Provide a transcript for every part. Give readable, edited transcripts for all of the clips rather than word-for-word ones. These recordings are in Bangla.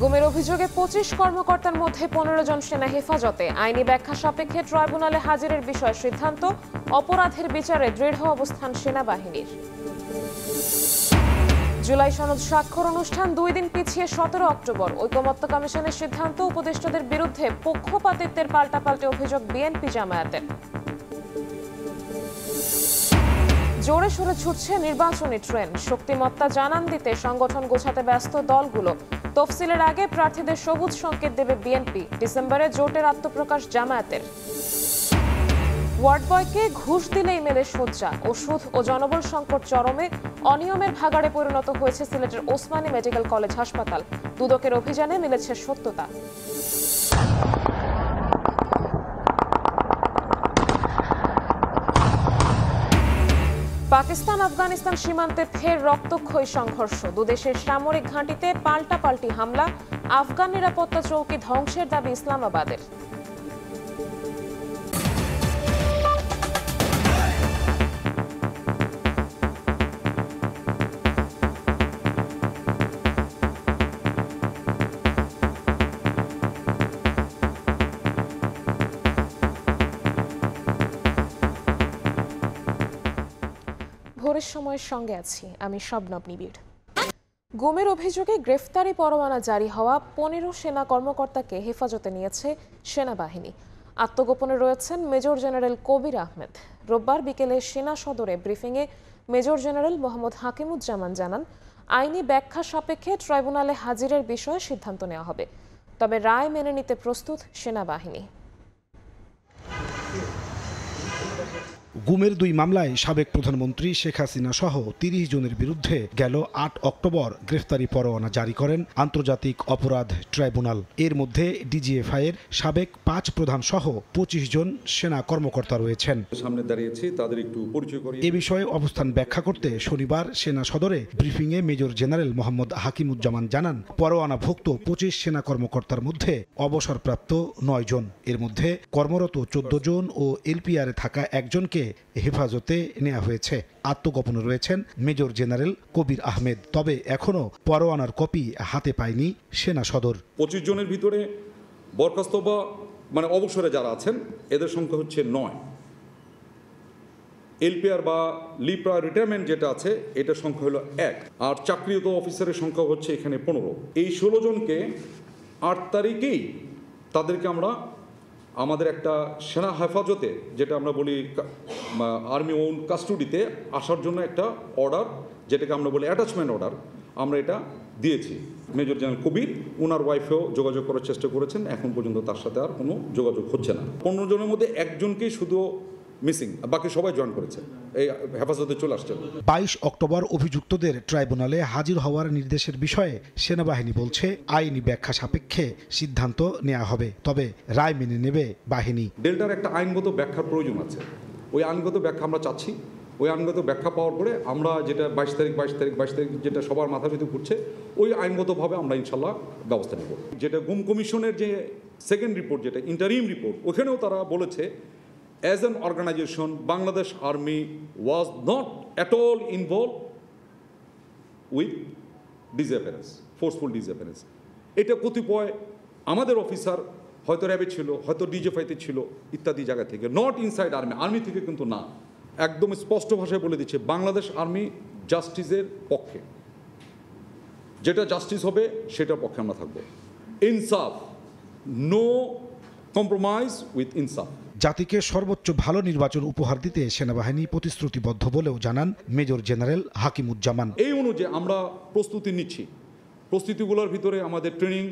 গুমের অভিযোগে ২৫ কর্মকর্তার মধ্যে ১৫ জন সেনা হেফাজতে। আইনি ব্যাখ্যা সাপেক্ষে ট্রাইব্যুনালে হাজিরের বিষয়ে সিদ্ধান্ত। অপরাধের বিচারে দৃঢ় অবস্থান সেনাবাহিনীর। জুলাই সনদ স্বাক্ষর অনুষ্ঠান ২ দিন পিছিয়ে ১৭ অক্টোবর। ঐকমত্য কমিশনের সিদ্ধান্ত। উপদেষ্টাদের বিরুদ্ধে পক্ষপাতিত্বের পাল্টাপাল্টি অভিযোগ বিএনপি জামায়াতের। জোরে সোরে ছুটছে নির্বাচনী ট্রেন। শক্তিমত্তা জানান দিতে সংগঠন গোছাতে ব্যস্ত দলগুলো। তফসিলের আগে প্রার্থীদের সবুজ সংকেত দেবে বিএনপি। ডিসেম্বরে জোটের আত্মপ্রকাশ জামায়াতের। ওয়ার্ড বয়কে ঘুষ দিলেই মেলে সজ্জা। ওষুধ ও জনবল সংকট চরমে। অনিয়মের ভাগাড়ে পরিণত হয়েছে সিলেটের ওসমানী মেডিকেল কলেজ হাসপাতাল। দুদকের অভিযানে মিলেছে সত্যতা। পাকিস্তান আফগানিস্তান সীমান্তে ফের রক্তক্ষয়ী সংঘর্ষ। দুদেশের সামরিক ঘাঁটিতে পাল্টাপাল্টি হামলা। আফগান নিরাপত্তা চৌকি ধ্বংসের দাবি ইসলামাবাদের। ভোরের সময়ের সঙ্গে আছি আমি শবনব নিবিড়। গুমের অভিযোগে গ্রেফতারি পরোয়ানা জারি হওয়া ১৫ সেনা কর্মকর্তাকে হেফাজতে নিয়েছে সেনাবাহিনী। আত্মগোপনে রয়েছেন মেজর জেনারেল কবির আহমেদ। রোববার বিকেলে সেনা সদরে ব্রিফিংয়ে মেজর জেনারেল মোহাম্মদ হাকিমুজ্জামান জানান, আইনি ব্যাখ্যা সাপেক্ষে ট্রাইব্যুনালে হাজিরের বিষয়ে সিদ্ধান্ত নেওয়া হবে। তবে রায় মেনে নিতে প্রস্তুত সেনাবাহিনী। গুমের ২ মামলায় সাবেক প্রধানমন্ত্রী শেখ হাসিনা সহ ৩০ জনের বিরুদ্ধে গেল ৮ অক্টোবর গ্রেফতারি পরোয়ানা জারি করেন আন্তর্জাতিক অপরাধ ট্রাইব্যুনাল। এর মধ্যে ডিজিএফআই-এর সাবেক ৫ প্রধান সহ ২৫ জন সেনা কর্মকর্তা রয়েছেন। সামনে দাঁড়িয়েছি, তাদের একটু পরিচয় করি। এ বিষয়ে অবস্থান ব্যাখ্যা করতে শনিবার সেনা সদরে ব্রিফিংয়ে মেজর জেনারেল মোহাম্মদ হাকিমুজ্জামান জানান, পরোয়ানাভুক্ত ২৫ সেনা কর্মকর্তার মধ্যে অবসরপ্রাপ্ত ৯ জন। এর মধ্যে কর্মরত ১৪ জন ও এলপিআরে থাকা একজনকে হেফাজতে নেওয়া হয়েছে। আত্মগোপনে রয়েছেন মেজর জেনারেল কবির আহমেদ। তবে এখনো পরোয়ানার কপি হাতে পায়নি সেনা সদর। ২৫ জনের ভিতরে বরখাস্ত বা অবসরে যারা আছেন এদের সংখ্যা হচ্ছে ৯। এলপিআর বা লিপ্রা রিটায়ারমেন্ট যেটা আছে এটার সংখ্যা হলো ১। আর চাকরিরত অফিসারের সংখ্যা হচ্ছে এখানে ১৫। এই ১৬ জনকে ৮ তারিখেই তাদেরকে আমরা আমাদের একটা সেনা হেফাজতে, যেটা আমরা বলি আর্মি ওন কাস্টডিতে আসার জন্য একটা অর্ডার, যেটাকে আমরা বলি অ্যাটাচমেন্ট অর্ডার, আমরা এটা দিয়েছি। মেজর জেনারেল কবির ওনার ওয়াইফেও যোগাযোগ করার চেষ্টা করেছেন, এখন পর্যন্ত তার সাথে আর কোনো যোগাযোগ হচ্ছে না। ১৫ জনের মধ্যে একজনকেই শুধু মিসিং, বাকি সবাই জয়েন করেছে, এই হেফাজতে চলে আসছে। ২২ অক্টোবর অভিযুক্তদের ট্রাইব্যুনালে হাজির হওয়ার নির্দেশের বিষয়ে সেনাবাহিনী বলছে, আইনি ব্যাখ্যা সাপেক্ষে সিদ্ধান্ত নেওয়া হবে। তবে রায় মেনে নেবে বাহিনী। ডেল্টার একটা আইনগত ব্যাখ্যার প্রয়োজন আছে, ওই আইনগত ব্যাখ্যা আমরা চাচ্ছি। ওই আইনগত ব্যাখ্যা পাওয়ার পরে আমরা যেটা ২২ তারিখ যেটা সবার মাথা পিছু ঘুরছে, ওই আইনগতভাবে আমরা ইনশাল্লাহ ব্যবস্থা নেব। যেটা গুম কমিশনের যে সেকেন্ড রিপোর্ট, যেটা ইন্টারিম রিপোর্ট, ওখানেও তারা বলেছে as an organization, Bangladesh Army was not at all involved with disappearance, forceful disappearance. এটা কতিপয় আমাদের অফিসার হয়তো র্যাবে ছিল, হয়তো ডিজিএফআইতে ছিল, ইত্যাদি জায়গা থেকে, নট ইনসাইড আর্মি থেকে কিন্তু না। একদম স্পষ্ট ভাষায় বলে দিচ্ছে, বাংলাদেশ আর্মি জাস্টিসের পক্ষে, যেটা জাস্টিস হবে সেটার পক্ষে আমরা থাকবো। ইনসাফ, নো কম্প্রোমাইজ উইথ ইনসাফ। জাতিকে সর্বোচ্চ ভালো নির্বাচন উপহার দিতে সেনাবাহিনী প্রতিশ্রুতিবদ্ধ বলেও জানান মেজর জেনারেল হাকিমুজ্জামান। এই অনুযায়ী আমরা প্রস্তুতি নিচ্ছি। প্রস্তুতিগুলোর ভিতরে আমাদের ট্রেনিং,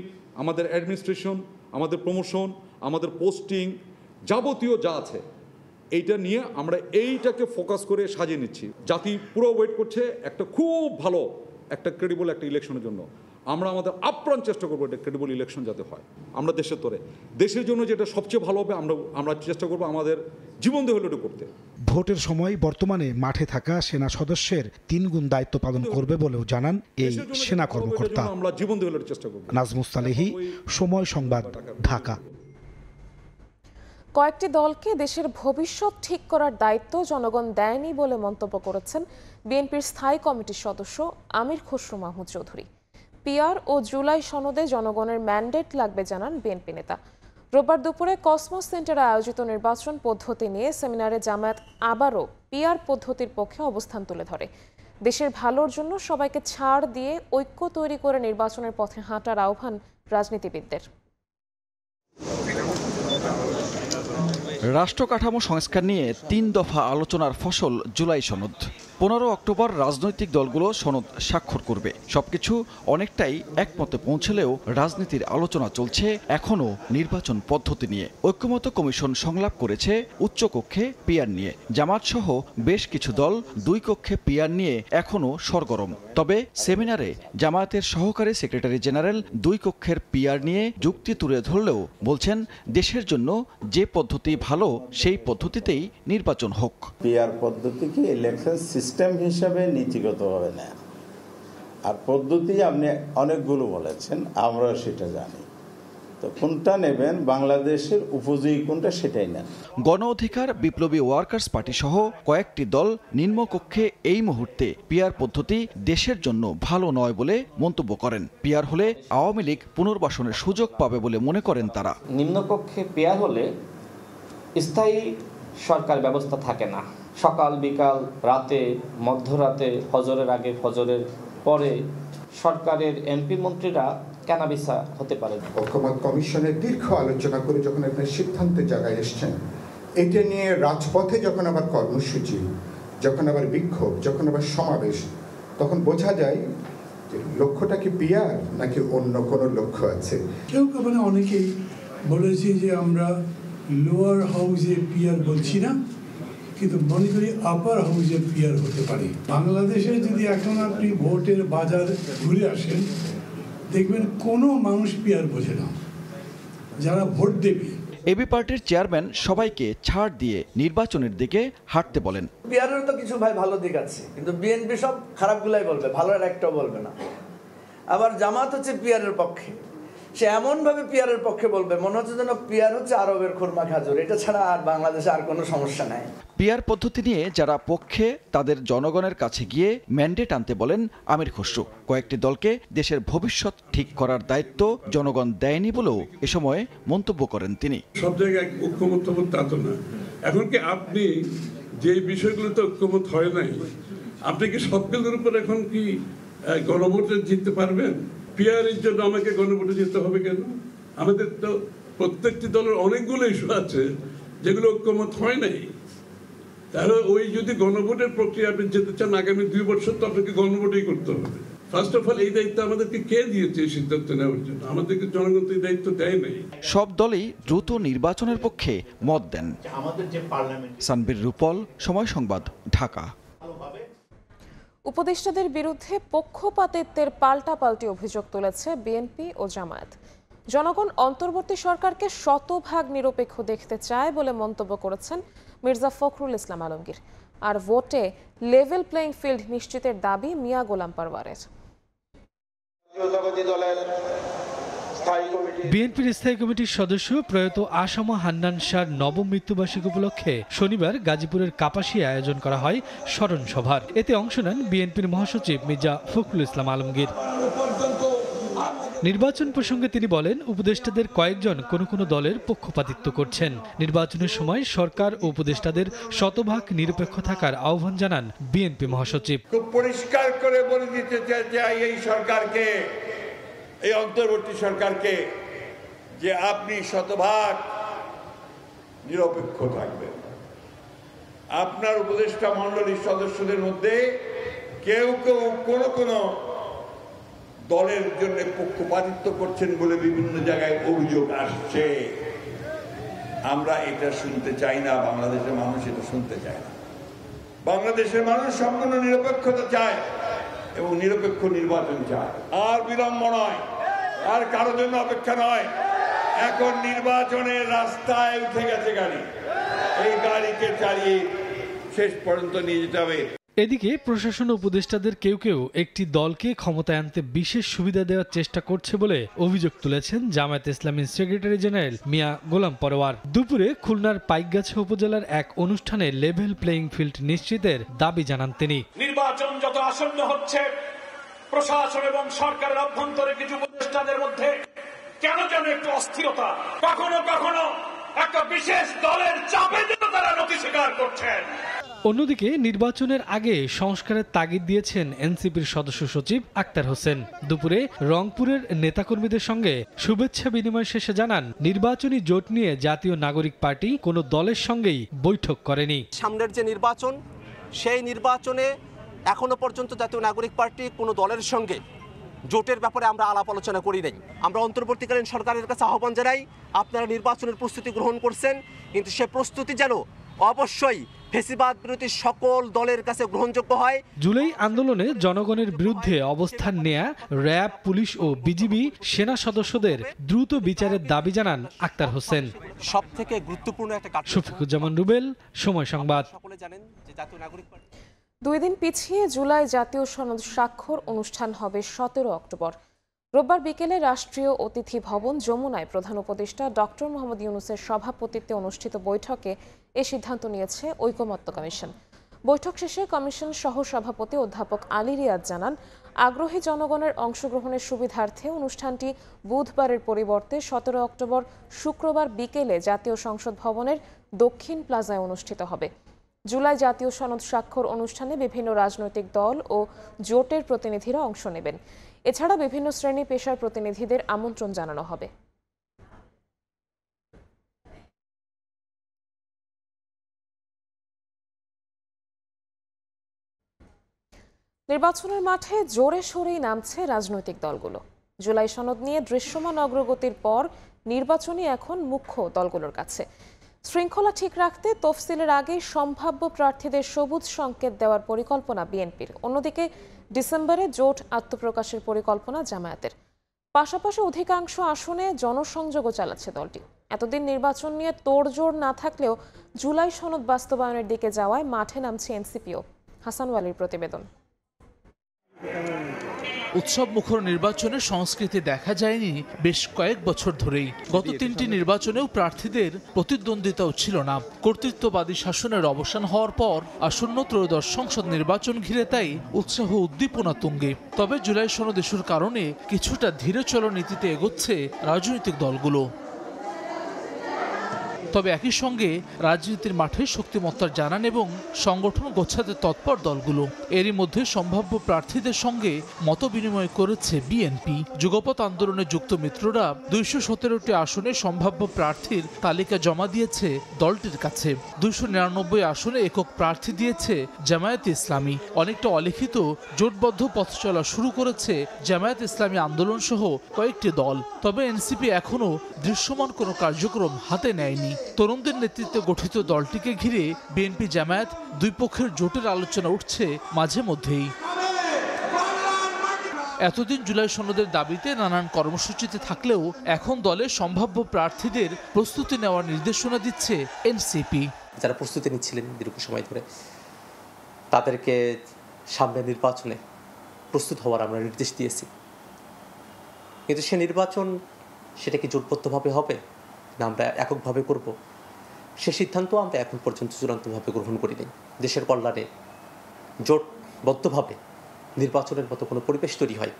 আমাদের অ্যাডমিনিস্ট্রেশন, আমাদের প্রমোশন, আমাদের পোস্টিং, যাবতীয় যা আছে এইটা নিয়ে আমরা এইটাকে ফোকাস করে সাজিয়ে নিচ্ছি। জাতি পুরো ওয়েট করছে একটা খুব ভালো একটা ক্রেডিবল একটা ইলেকশনের জন্য। আমরা আমাদের আপ্রাণ চেষ্টা করবো এটা ক্রেডিবল ইলেকশন যাতে হয়। আমরা দেশের তরে, দেশের জন্য যেটা সবচেয়ে ভালো হবে আমরা চেষ্টা করবো আমাদের জীবন দিয়ে হলে করতে। ভোটের সময় বর্তমানে মাঠে থাকা সেনা সদস্যের ৩ গুণ দায়িত্ব পালন করবে বলেও জানান এই সেনা কর্মকর্তা। আমরা জীবন দিয়ে হলে চেষ্টা করব। নাজমুস সালেহী, সময় সংবাদ, ঢাকা। কয়েকটি দলকে দেশের ভবিষ্যৎ ঠিক করার দায়িত্ব জনগণ দেয়নি বলে মন্তব্য করেছেন বিএনপির স্থায়ী কমিটির সদস্য আমির খসরু মাহমুদ চৌধুরী। পিআর ও জুলাই সনদে জনগণের ম্যান্ডেট লাগবে জানান বিএনপি নেতা। রোববার দুপুরে কসমোস সেন্টারে আয়োজিত নির্বাচন পদ্ধতি নিয়ে সেমিনারে জামায়াত আবারও পিআর পদ্ধতির পক্ষে অবস্থান তুলে ধরে। দেশের ভালোর জন্য সবাইকে ছাড় দিয়ে ঐক্য তৈরি করে নির্বাচনের পথে হাঁটার আহ্বান রাজনীতিবিদদের। রাষ্ট্র কাঠামো সংস্কার নিয়ে ৩ দফা আলোচনার ফসল জুলাই সনদ। 15 অক্টোবর রাজনৈতিক দলগুলো সনদ স্বাক্ষর করবে। সবকিছু অনেকটাই একমতে পৌঁছলেও রাজনীতির আলোচনা চলছে এখনও নির্বাচন পদ্ধতি নিয়ে। ঐক্যমত কমিশন সংলাপ করেছে উচ্চকক্ষে পিআর নিয়ে। জামাত সহ বেশ কিছু দল 2 কক্ষে পিআর নিয়ে এখনও সরগরম। তবে সেমিনারে জামায়াতের সহকারী সেক্রেটারি জেনারেল 2 কক্ষের পিআর নিয়ে যুক্তি তুলে ধরলেও বলছেন দেশের জন্য যে পদ্ধতি ভালো সেই পদ্ধতিতেই নির্বাচন হোক। পিআর পদ্ধতিকে ইলেকশন সিস্টেম হিসাবে নীতিগতভাবে নেয়, আর পদ্ধতি আপনি অনেকগুলো বলেছেন, আমরা সেটা জানি। তো কোনটা নেবেন, বাংলাদেশের উপযোগী কোনটা সেটাই নেন। গণ অধিকার বিপ্লবী ওয়ার্কার্স পার্টি সহ কয়েকটি দল নিম্নকক্ষে এই মুহূর্তে পিআর পদ্ধতি দেশের জন্য ভালো নয় বলে মন্তব্য করেন। পিআর হলে আওয়ামী লীগ পুনর্বাসনের সুযোগ পাবে বলে মনে করেন তারা। নিম্নকক্ষে পিআর হলে স্থায়ী সরকার ব্যবস্থা থাকে না। সকাল বিকাল রাতে মধ্যরাতে ফজরের আগে ফজরের পরে সরকারের এমপি মন্ত্রীরা কেনাবেচা হতে পারে। ঐক্যমত কমিশনের দীর্ঘ আলোচনা করে যখন আপনার সিদ্ধান্তের জায়গায় এসছেন, এটা নিয়ে রাজপথে যখন আবার কর্মসূচি, যখন আবার বিক্ষোভ, যখন আবার সমাবেশ, তখন বোঝা যায় যে লক্ষ্যটা কি পিআর নাকি অন্য কোনো লক্ষ্য আছে। কেউ মানে অনেকেই বলেছে যে আমরা লোয়ার হাউসে পিআর বলছি না, কিন্তু মনে করি আপার হাউসে পিআর হতে পারে। বাংলাদেশে যদি এখন আপনি ভোটের বাজার ঘুরে আসেন, দেখবেন কোনো মানুষ পিআর বোঝে না যারা ভোট দেবে। এবি পার্টির চেয়ারম্যান সবাইকে ছাড় দিয়ে নির্বাচনের দিকে হাঁটতে বলেন। পিআরের তো কিছু ভালো দিক আছে, কিন্তু বিএনপি সব খারাপগুলাই বলবে, ভালোর একটাও বলবে না। আবার জামাত হচ্ছে পিআরের পক্ষে, সে এমনভাবে পিআরের পক্ষে বলবে মনে হচ্ছে যেন পিআর হচ্ছে আরবের খুরমা খাজুর, এটা ছাড়া আর বাংলাদেশে আর কোনো সমস্যা নাই। পিআর পদ্ধতি নিয়ে যারা পক্ষে তাদের জনগণের কাছে গিয়ে ম্যান্ডেট আনতে বলেন আমির খসরু। কয়েকটি দলকে দেশের ভবিষ্যৎ ঠিক করার দায়িত্ব জনগণ দেয়নি বলেও এ সময় মন্তব্য করেন তিনি। সব জায়গায় ঐক্যমত তা তো না। এখন কি আপনি যে বিষয়গুলোতে ঐক্যমত হয় নাই, আপনি কি সবগুলোর উপর এখন কি গণভোটে জিততে পারবেন? পিআরের জন্য আমাকে গণভোটে যেতে হবে কেন? আমাদের তো প্রত্যেকটি দলের অনেকগুলো ইস্যু আছে যেগুলো ঐক্যমত হয় নাই। তাহলে ওই যদি গণভোটের প্রক্রিয়া আপনি যেতে চান আগামী 2 বছর, তো আপনাকে গণভোটই করতে হবে। ফার্স্ট অফ অল এই দায়িত্ব আমাদেরকে কে দিয়েছে এই সিদ্ধান্ত নেওয়ার জন্য? আমাদেরকে জনগণ তো এই দায়িত্ব দেয় নাই। সব দলই দ্রুত নির্বাচনের পক্ষে মত দেন। সানবীর রূপল, সময় সংবাদ, ঢাকা। উপদেষ্টাদের বিরুদ্ধে পক্ষপাতিত্বের পাল্টাপাল্টি অভিযোগ তুলেছে বিএনপি ও জামায়াত। জনগণ অন্তর্বর্তী সরকারকে শতভাগ নিরপেক্ষ দেখতে চায় বলে মন্তব্য করেছেন মির্জা ফখরুল ইসলাম আলমগীর। আর ভোটে লেভেল প্লেইং ফিল্ড নিশ্চিতের দাবি মিয়া গোলাম পারওয়ারের। বিএনপির স্থায়ী কমিটির সদস্য প্রয়াত আসামা হান্নান শাহর নবম মৃত্যুবার্ষিকী উপলক্ষে শনিবার গাজীপুরের কাপাসিয়ায় আয়োজন করা হয় স্মরণ সভার। এতে অংশ নেন বিএনপির মহাসচিব মির্জা ফখরুল ইসলাম আলমগীর। নির্বাচন প্রসঙ্গে তিনি বলেন, উপদেষ্টাদের কয়েকজন কোনো দলের পক্ষপাতিত্ব করছেন। নির্বাচনের সময় সরকার ও উপদেষ্টাদের শতভাগ নিরপেক্ষ থাকার আহ্বান জানান বিএনপি মহাসচিব। খুব পরিষ্কার করে বলে দিতে চাই এই সরকারকে, এই অন্তর্বর্তী সরকারকে, যে আপনি শতভাগ নিরপেক্ষ থাকবেন। আপনার উপদেষ্টা মণ্ডলীর সদস্যদের মধ্যে কেউ কোনো দলের জন্য পক্ষপাতিত্ব করছেন বলে বিভিন্ন জায়গায় অভিযোগ আসছে। আমরা এটা শুনতে চাই না, বাংলাদেশের মানুষ এটা শুনতে চায় না। বাংলাদেশের মানুষ সম্পূর্ণ নিরপেক্ষতা চায় এবং নিরপেক্ষ নির্বাচন চায়। আর বিলম্ব নয়, আর কারো জন্য অপেক্ষা নয়। এখন নির্বাচনের রাস্তায় উঠে গেছে গাড়ি, এই গাড়িকে চালিয়ে শেষ পর্যন্ত নিয়ে যেতে হবে। এদিকে প্রশাসন উপদেষ্টাদের কেউ একটি দলকে ক্ষমতায় আনতে বিশেষ সুবিধা দেওয়ার চেষ্টা করছে বলে অভিযোগ তুলেছেন জামায়াতে ইসলামীর সেক্রেটারি জেনারেল মিয়া গোলাম পরওয়ার। দুপুরে খুলনার পাইকগাছা উপজেলার এক অনুষ্ঠানে লেভেল প্লেইং ফিল্ড নিশ্চিতের দাবি জানান তিনি। নির্বাচন যত আসন্ন হচ্ছে, প্রশাসন এবং সরকারের অভ্যন্তরে কিছু উপদেষ্টাদের মধ্যে কেন যেন একটু অস্থিরতা, কখনো কখনো একটা বিশেষ দলের চাপে যেন তারা নথি স্বীকার করছেন। অন্যদিকে নির্বাচনের আগে সংস্কারের তাগিদ দিয়েছেন এনসিপির সদস্য সচিব আক্তার হোসেন। দুপুরে রংপুরের নেতাকর্মীদের সঙ্গে শুভেচ্ছা বিনিময় শেষে জানান, নির্বাচনী জোট নিয়ে জাতীয় নাগরিক পার্টি কোনো দলের সঙ্গেই বৈঠক করেনি। সামনের যে নির্বাচন, সেই নির্বাচনে এখনো পর্যন্ত জাতীয় নাগরিক পার্টি কোনো দলের সঙ্গে জোটের ব্যাপারে আমরা আলাপ আলোচনা করি নাই। আমরা অন্তর্বর্তীকালীন সরকারের কাছে আহ্বান জানাই, আপনারা নির্বাচনের প্রস্তুতি গ্রহণ করছেন, কিন্তু সে প্রস্তুতি যেন অবশ্যই ফ্যাসিবাদ বিরোধী সকল দলের কাছে গ্রহণযোগ্য হয়। জুলাই আন্দোলনে জনগণের বিরুদ্ধে অবস্থান নেয়া র্যাব, পুলিশ ও বিজিবি সেনা সদস্যদের দ্রুত বিচারের দাবি জানান আক্তার হোসেন। সবথেকে গুরুত্বপূর্ণ একটা কাজ। শফিকুজ্জামান রুবেল, সময় সংবাদ। সকলে জানেন যে জাতীয় নাগরিক পার্টি 2 দিন পিছিয়ে জুলাই জাতীয় সনদ স্বাক্ষর অনুষ্ঠান হবে 17 অক্টোবর। রোববার বিকেলে রাষ্ট্রীয় অতিথি ভবন যমুনায় প্রধান উপদেষ্টা ডক্টর মোহাম্মদ ইউনূসের সভাপতিত্বে অনুষ্ঠিত বৈঠকে এ সিদ্ধান্ত নিয়েছে ঐকমত্য কমিশন। বৈঠক শেষে কমিশন সহ সভাপতি অধ্যাপক আলী রিয়াদ জানান, আগ্রহী জনগণের অংশগ্রহণের সুবিধার্থে অনুষ্ঠানটি বুধবারের পরিবর্তে 17 অক্টোবর শুক্রবার বিকেলে জাতীয় সংসদ ভবনের দক্ষিণ প্লাজায় অনুষ্ঠিত হবে। জুলাই জাতীয় সনদ স্বাক্ষর অনুষ্ঠানে বিভিন্ন রাজনৈতিক দল ও জোটের প্রতিনিধিরা অংশ নেবেন। এছাড়া বিভিন্ন শ্রেণী পেশার প্রতিনিধিদের আমন্ত্রণ জানানো হবে। নির্বাচনের মাঠে জোরে সোরেই নামছে রাজনৈতিক দলগুলো। জুলাই সনদ নিয়ে দৃশ্যমান অগ্রগতির পর নির্বাচনই এখন মুখ্য দলগুলোর কাছে। শৃঙ্খলা ঠিক রাখতে তফসিলের আগে সম্ভাব্য প্রার্থীদের সবুজ সংকেত দেওয়ার পরিকল্পনা বিএনপির। অন্যদিকে ডিসেম্বরে জোট আত্মপ্রকাশের পরিকল্পনা জামায়াতের। পাশাপাশি অধিকাংশ আসনে জনসংযোগও চালাচ্ছে দলটি। এতদিন নির্বাচন নিয়ে তোড়জোড় না থাকলেও জুলাই সনদ বাস্তবায়নের দিকে যাওয়ায় মাঠে নামছে এনসিপিও। হাসান ওয়ালির প্রতিবেদন। উৎসব মুখর নির্বাচনের সংস্কৃতি দেখা যায়নি বেশ কয়েক বছর ধরেই। গত 3টি নির্বাচনেও প্রার্থীদের প্রতিদ্বন্দ্বিতাও ছিল না। কর্তৃত্ববাদী শাসনের অবসান হওয়ার পর আসন্ন ত্রয়োদশ সংসদ নির্বাচন ঘিরে তাই উৎসাহ উদ্দীপনা তুঙ্গে। তবে জুলাই সনদ ইস্যুর কারণে কিছুটা ধীরে চলো নীতিতে এগোচ্ছে রাজনৈতিক দলগুলো। তবে একই সঙ্গে রাজনীতির মাঠে শক্তিমত্তার জানান এবং সংগঠন গোছাতে তৎপর দলগুলো। এরই মধ্যে সম্ভাব্য প্রার্থীদের সঙ্গে মত বিনিময় করেছে বিএনপি। যুগপৎ আন্দোলনে যুক্ত মিত্ররা 217টি আসনে সম্ভাব্য প্রার্থীর তালিকা জমা দিয়েছে দলটির কাছে। 299 আসনে একক প্রার্থী দিয়েছে জামায়াত ইসলামী। অনেকটা অলিখিত জোটবদ্ধ পথ চলা শুরু করেছে জামায়াত ইসলামী আন্দোলন সহ কয়েকটি দল। তবে এনসিপি এখনও দৃশ্যমান কোনো কার্যক্রম হাতে নেয়নি। তরুণদের নেতৃত্বে গঠিত দলটিকে ঘিরে বিএনপি জামায়াত দুই পক্ষের জোটের আলোচনা উঠছে মাঝে মধ্যেই। এতদিন জুলাই সনদের দাবিতে নানান কর্মসূচিতে থাকলেও এখন দলের সম্ভাব্য প্রার্থীদের প্রস্তুতি নেওয়ার নির্দেশনা দিচ্ছে এনসিপি। যারা প্রস্তুতি নিচ্ছিলেন দীর্ঘ সময় ধরে, তাদেরকে সামনে নির্বাচনে প্রস্তুত হওয়ার আমরা নির্দেশ দিয়েছি। কিন্তু সে নির্বাচন সেটা কি জোটবদ্ধভাবে হবে না আমরা এককভাবে করব, সে সিদ্ধান্ত আমরা এখন পর্যন্ত চূড়ান্তভাবে গ্রহণ করিনি। দেশের কল্যাণে জোটবদ্ধভাবে নির্বাচনের মতো কোনো পরিবেশ তৈরি হয়,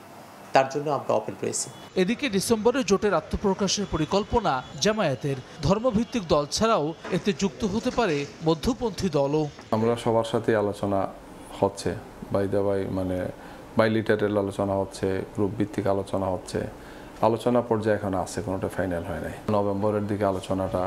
তার জন্য আমরা ওপেন রয়েছি। এদিকে ডিসেম্বরে জোটের আত্মপ্রকাশের পরিকল্পনা জামায়াতের। ধর্মভিত্তিক দল ছাড়াও এতে যুক্ত হতে পারে মধ্যপন্থী দলও। আমরা সবার সাথে আলোচনা হচ্ছে, মানে বাইলিটারেল আলোচনা হচ্ছে, গ্রুপ ভিত্তিক আলোচনা হচ্ছে। আলোচনা পর্যায়ে এখন আছে, কোনোটা ফাইনাল হয় নাই। নভেম্বরের দিকে আলোচনাটা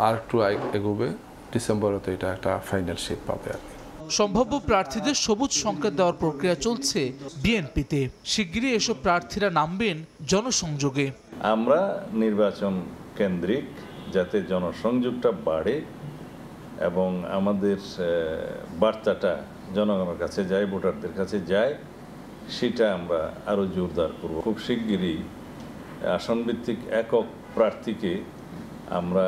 আর একটু এগোবে, ডিসেম্বরে তো এটা একটা ফাইনাল শেপ পাবে আর কি। সম্ভাব্য প্রার্থীদের সবুজ সংকেত দেওয়ার প্রক্রিয়া চলছে বিএনপিতে। শিগগিরই এসব প্রার্থীরা নামবেন জনসংযোগে। আমরা নির্বাচন কেন্দ্রিক যাতে জনসংযোগটা বাড়ে এবং আমাদের বার্তাটা জনগণের কাছে যায়, ভোটারদের কাছে যায়, সেটা আমরা আরও জোরদার করব। খুব শিগগিরই আসনভিত্তিক একক প্রার্থীকে আমরা